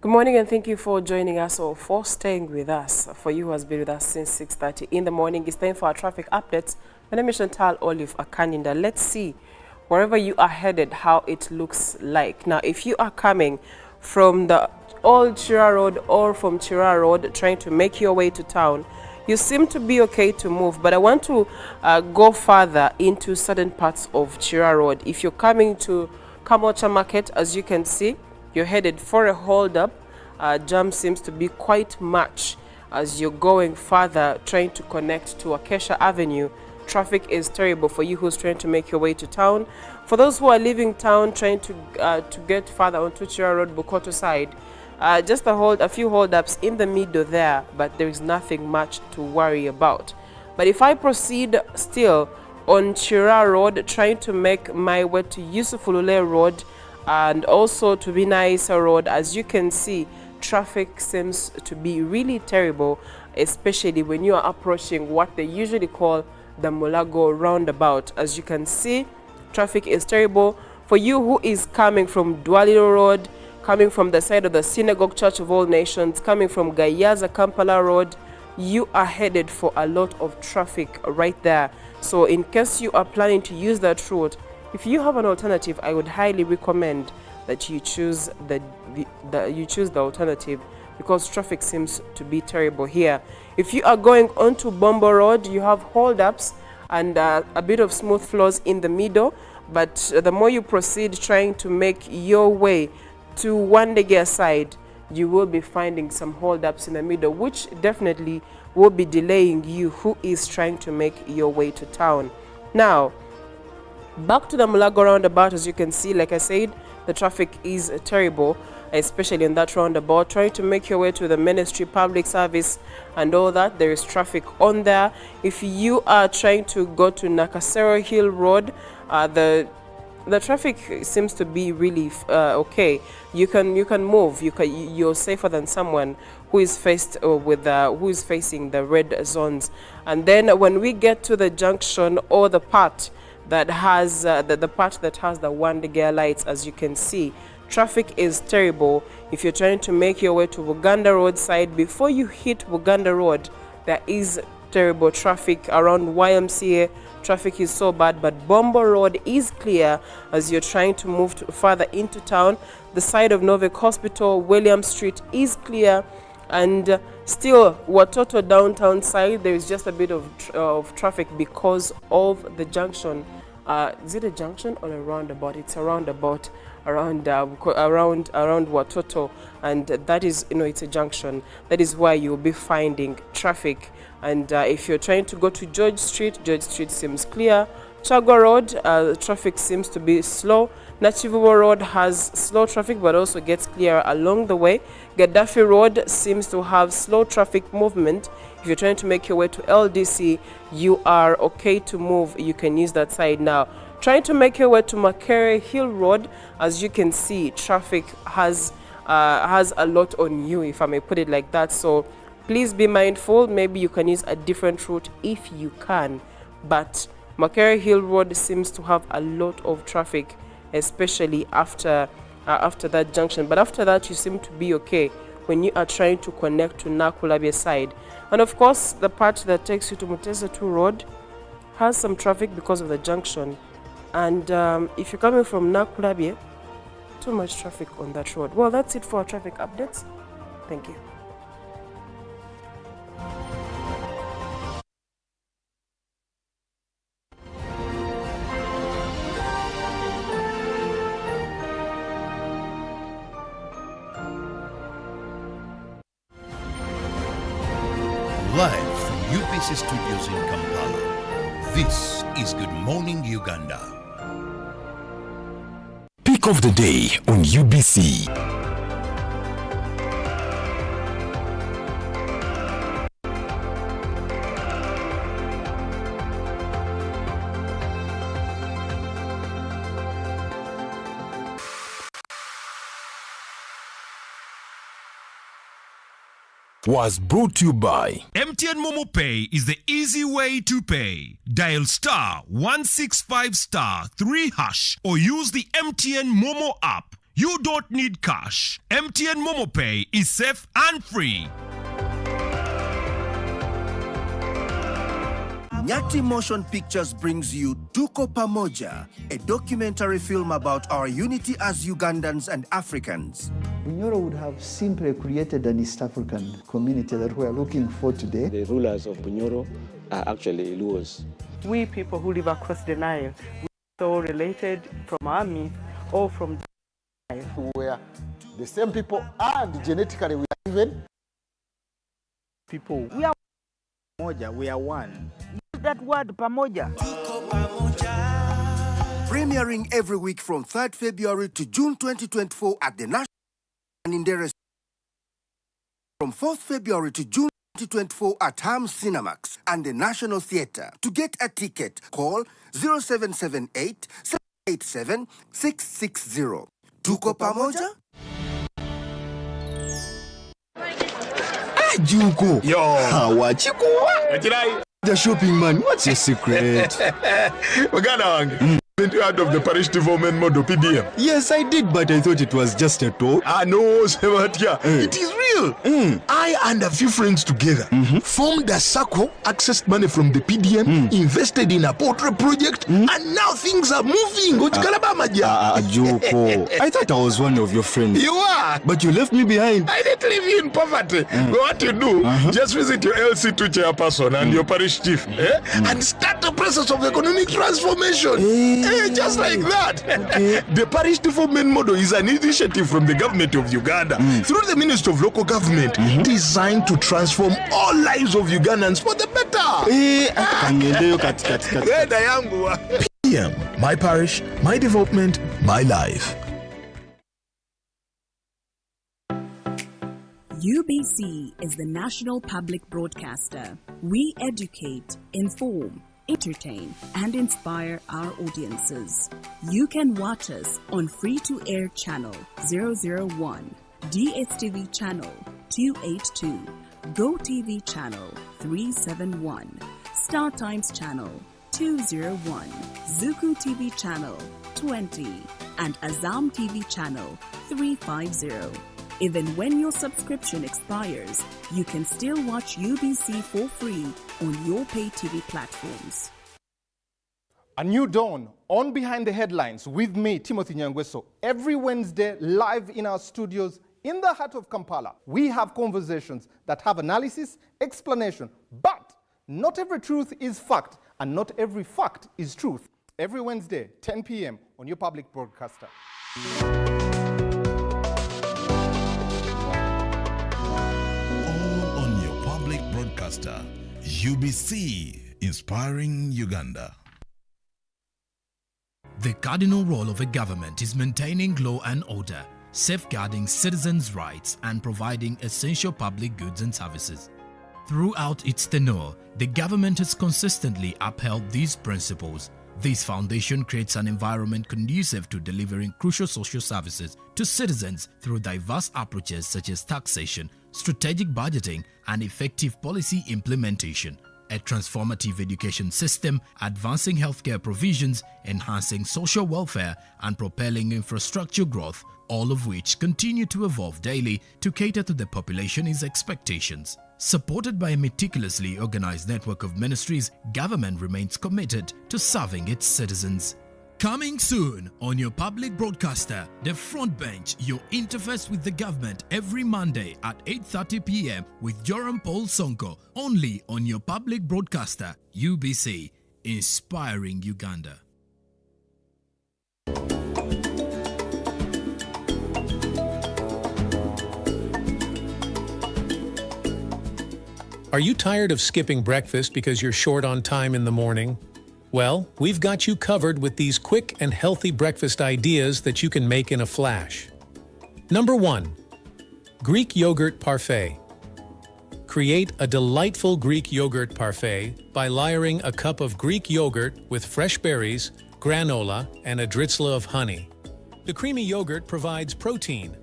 Good morning and thank you for joining us or for staying with us. For you who has been with us since 6:30 in the morning, it's time for our traffic updates. My name is Chantal Olive Akaninda. Let's see wherever you are headed how it looks like. Now, if you are coming from the old Chira Road or from Chira Road trying to make your way to town, you seem to be okay to move, but I want to go further into certain parts of Chira Road. If you're coming to Kamocha Market, as you can see, you're headed for a hold-up. Jam seems to be quite much as you're going further, trying to connect to Acacia Avenue. Traffic is terrible for you who's trying to make your way to town. For those who are leaving town, trying to get further onto Chira Road, Bukoto side, just a few hold-ups in the middle there, but there is nothing much to worry about. But if I proceed still on Chira Road, trying to make my way to Yusufulule Road, and also to Binaisa Road, as you can see, traffic seems to be really terrible, especially when you are approaching what they usually call the Mulago roundabout. As you can see, traffic is terrible. For you who is coming from Dwaliro Road, coming from the side of the Synagogue Church of All Nations, coming from Gayaza Kampala Road, you are headed for a lot of traffic right there. So in case you are planning to use that route, if you have an alternative, I would highly recommend that you choose the alternative, because traffic seems to be terrible here. If you are going onto Bombo Road, you have hold-ups and a bit of smooth flows in the middle, but the more you proceed trying to make your way to Wandegea side, you will be finding some hold-ups in the middle, which definitely will be delaying you who is trying to make your way to town. Now, back to the Mulago roundabout, as you can see, like I said, the traffic is terrible, especially in that roundabout. Trying to make your way to the Ministry Public Service and all that, there is traffic on there. If you are trying to go to Nakasero Hill Road, the traffic seems to be really okay. You can move. You're safer than someone who is facing the red zones. And then when we get to the junction or the part that has the part that has the Wandegea lights, as you can see, traffic is terrible. If you're trying to make your way to Uganda Road side, before you hit Uganda Road, there is terrible traffic around YMCA. Traffic is so bad, but Bombo Road is clear as you're trying to move further into town. The side of Novik Hospital, William Street is clear, and still Watoto downtown side, there is just a bit of traffic because of the junction. Is it a junction or a roundabout? It's a roundabout around Watoto, and that is, it's a junction. That is why you'll be finding traffic. And if you're trying to go to George Street seems clear. Chagwa Road, traffic seems to be slow. Nachivubo Road has slow traffic but also gets clear along the way. Gaddafi Road seems to have slow traffic movement. If you're trying to make your way to LDC, you are okay to move. You can use that side now. Trying to make your way to Makere Hill Road, as you can see, traffic has a lot on you, if I may put it like that. So please be mindful. Maybe you can use a different route if you can. But Makere Hill Road seems to have a lot of traffic, especially after that junction. But after that, you seem to be okay when you are trying to connect to Nakulabye side. And of course, the part that takes you to Mutesa 2 Road has some traffic because of the junction. And if you're coming from Nakulabye, too much traffic on that road. Well, that's it for our traffic updates. Thank you. Live from UBC Studios in Kampala, this is Good Morning Uganda. Pick of the day on UBC. Was brought to you by MTN Momo Pay is the easy way to pay. Dial *165*3# or use the MTN Momo app. You don't need cash. MTN Momo Pay is safe and free. Nyati Motion Pictures brings you Tuko Pamoja, a documentary film about our unity as Ugandans and Africans. Bunyoro would have simply created an East African community that we are looking for today. The rulers of Bunyoro are actually Luos. We people who live across the Nile, we are so related from our myth or from the Nile. We are the same people and genetically we are even people. We are Moja, we are one. Use that word pamoja. Premiering every week from 3rd February to June 2024 at the National and in the from 4th February to June 2024 at Ham Cinemax and the National Theatre. To get a ticket, call 0778 787 660. Tuko Pamoja? Juko. Yo. Hawachikuwa. The shopping man, what's your secret? Uganda wange. Didn't you heard of the parish development model PDM? Yes, I did, but I thought it was just a talk. No, Sebatia. It is real. I and a few friends together formed a circle, accessed money from the PDM, invested in a portrait project, and now things are moving. Joko. I thought I was one of your friends. You are. But you left me behind. I didn't leave you in poverty. But what you do, just visit your LC2 chairperson and your parish chief and start the process of economic transformation. Just like that. The parish development model is an initiative from the government of Uganda through the Ministry of Local Government designed to transform all lives of Ugandans for the better. PM, my parish, my development, my life. UBC is the national public broadcaster. We educate, inform, entertain, and inspire our audiences. You can watch us on free-to-air channel 001, DSTV channel 282, GoTV channel 371, Star Times channel 201, Zuku TV channel 20, and Azam TV channel 350. Even when your subscription expires, you can still watch UBC for free on your pay TV platforms. A new dawn on Behind the Headlines with me, Timothy Nyangweso. Every Wednesday, live in our studios in the heart of Kampala, we have conversations that have analysis, explanation, but not every truth is fact, and not every fact is truth. Every Wednesday, 10 p.m. on your public broadcaster. Broadcaster, UBC, inspiring Uganda. The cardinal role of a government is maintaining law and order, safeguarding citizens' rights, and providing essential public goods and services. Throughout its tenure, the government has consistently upheld these principles. This foundation creates an environment conducive to delivering crucial social services to citizens through diverse approaches such as taxation, strategic budgeting, and effective policy implementation. A transformative education system, advancing healthcare provisions, enhancing social welfare, and propelling infrastructure growth, all of which continue to evolve daily to cater to the population's expectations. Supported by a meticulously organized network of ministries, government remains committed to serving its citizens. Coming soon on your public broadcaster, The Front Bench, your interface with the government every Monday at 8:30 p.m. with Joram Paul Sonko, only on your public broadcaster, UBC, inspiring Uganda. Are you tired of skipping breakfast because you're short on time in the morning? Well, we've got you covered with these quick and healthy breakfast ideas that you can make in a flash. Number 1. Greek Yogurt Parfait. Create a delightful Greek yogurt parfait by layering a cup of Greek yogurt with fresh berries, granola, and a drizzle of honey. The creamy yogurt provides protein,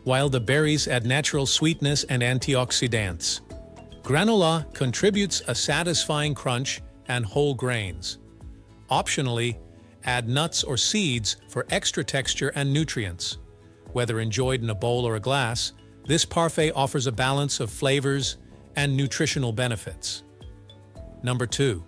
while the berries add natural sweetness and antioxidants. Granola contributes a satisfying crunch and whole grains. Optionally, add nuts or seeds for extra texture and nutrients. Whether enjoyed in a bowl or a glass, this parfait offers a balance of flavors and nutritional benefits. Number 2.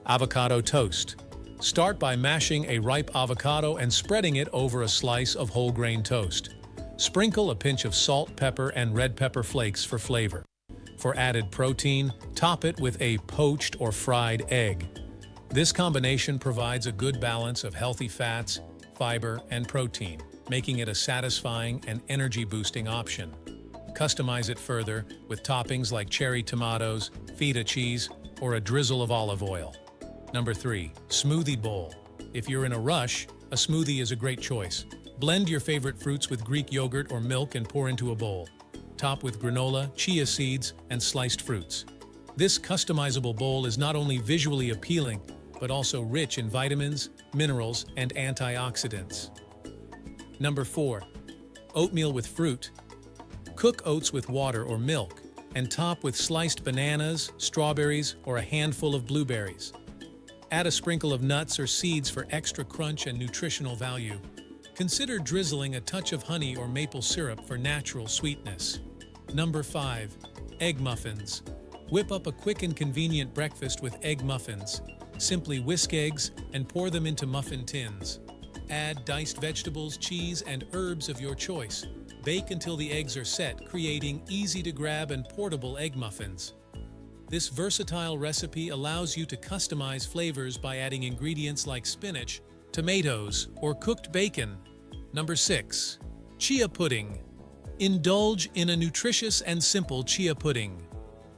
Avocado toast. Start by mashing a ripe avocado and spreading it over a slice of whole grain toast. Sprinkle a pinch of salt, pepper, and red pepper flakes for flavor. For added protein, top it with a poached or fried egg. This combination provides a good balance of healthy fats, fiber, and protein, making it a satisfying and energy-boosting option. Customize it further with toppings like cherry tomatoes, feta cheese, or a drizzle of olive oil. Number 3. Smoothie bowl. If you're in a rush, a smoothie is a great choice. Blend your favorite fruits with Greek yogurt or milk and pour into a bowl. Top with granola, chia seeds, and sliced fruits. This customizable bowl is not only visually appealing, but also rich in vitamins, minerals, and antioxidants. Number 4. Oatmeal with fruit. Cook oats with water or milk and top with sliced bananas, strawberries, or a handful of blueberries. Add a sprinkle of nuts or seeds for extra crunch and nutritional value. Consider drizzling a touch of honey or maple syrup for natural sweetness. Number 5. Egg muffins. Whip up a quick and convenient breakfast with egg muffins. Simply whisk eggs and pour them into muffin tins. Add diced vegetables, cheese, and herbs of your choice. Bake until the eggs are set, creating easy-to-grab and portable egg muffins. This versatile recipe allows you to customize flavors by adding ingredients like spinach, tomatoes, or cooked bacon. Number 6. Chia pudding. Indulge in a nutritious and simple chia pudding.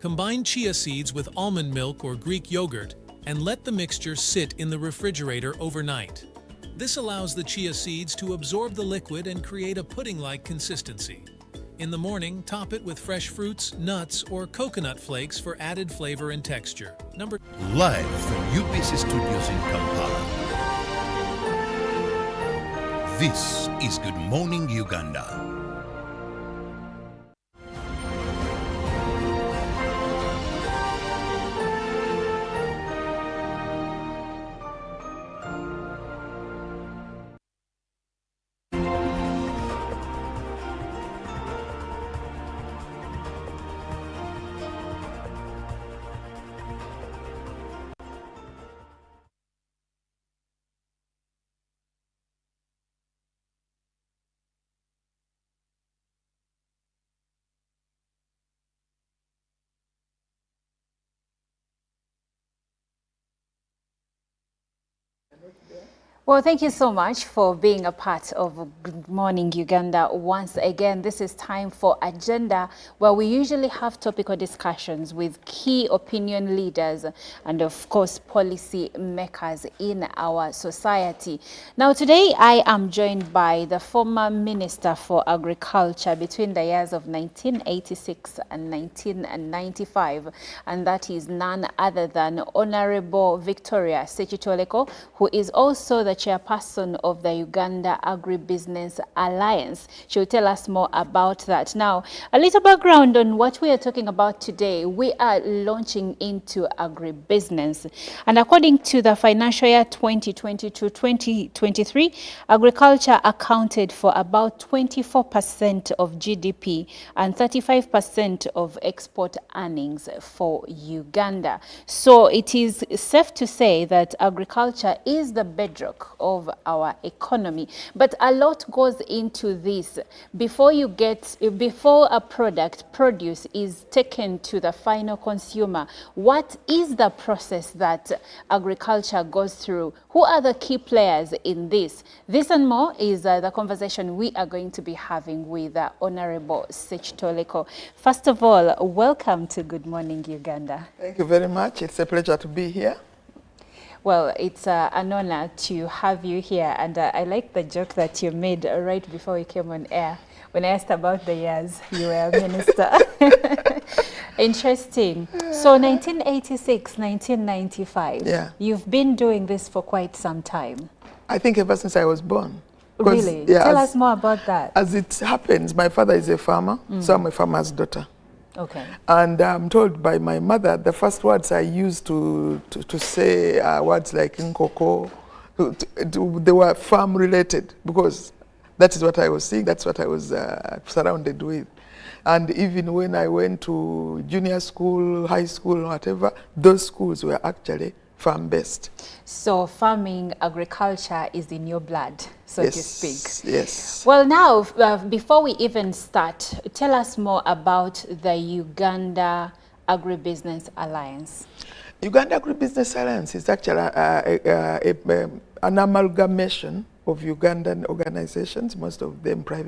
Combine chia seeds with almond milk or Greek yogurt and let the mixture sit in the refrigerator overnight. This allows the chia seeds to absorb the liquid and create a pudding-like consistency. In the morning, top it with fresh fruits, nuts, or coconut flakes for added flavor and texture. Live from UBC Studios in Kampala. This is Good Morning Uganda. Well, thank you so much for being a part of Good Morning Uganda. Once again, this is time for Agenda, where we usually have topical discussions with key opinion leaders and, of course, policy makers in our society. Now, today I am joined by the former Minister for Agriculture between the years of 1986 and 1995, and that is none other than Honorable Victoria Sechitoleko, who is also the chairperson of the Uganda Agribusiness Alliance. She'll tell us more about that. Now, a little background on what we are talking about today. We are launching into agribusiness. And according to the financial year 2022-2023, agriculture accounted for about 24% of GDP and 35% of export earnings for Uganda. So it is safe to say that agriculture is the bedrock of our economy, but a lot goes into this. Before a produce is taken to the final consumer, what is the process that agriculture goes through? Who are the key players in this? This and more is the conversation we are going to be having with Honorable Sechitoleko. First of all, welcome to Good Morning Uganda. Thank you very much. It's a pleasure to be here. Well, it's an honor to have you here, and I like the joke that you made right before we came on air. When I asked about the years you were a minister. Interesting. So 1986, 1995. Yeah. You've been doing this for quite some time. I think ever since I was born. Really? Yeah, Tell us more about that. As it happens, my father is a farmer, so I'm a farmer's daughter. Okay. And I'm told by my mother, the first words I used to say words like nkoko. They were farm related because That is what I was seeing. That's what I was surrounded with. And even when I went to junior school, high school, whatever, those schools were actually farm-based. So farming, agriculture is in your blood, so to speak. Yes. Well, now, before we even start, tell us more about the Uganda Agribusiness Alliance. Uganda Agribusiness Alliance is actually an amalgamation of Ugandan organizations, most of them private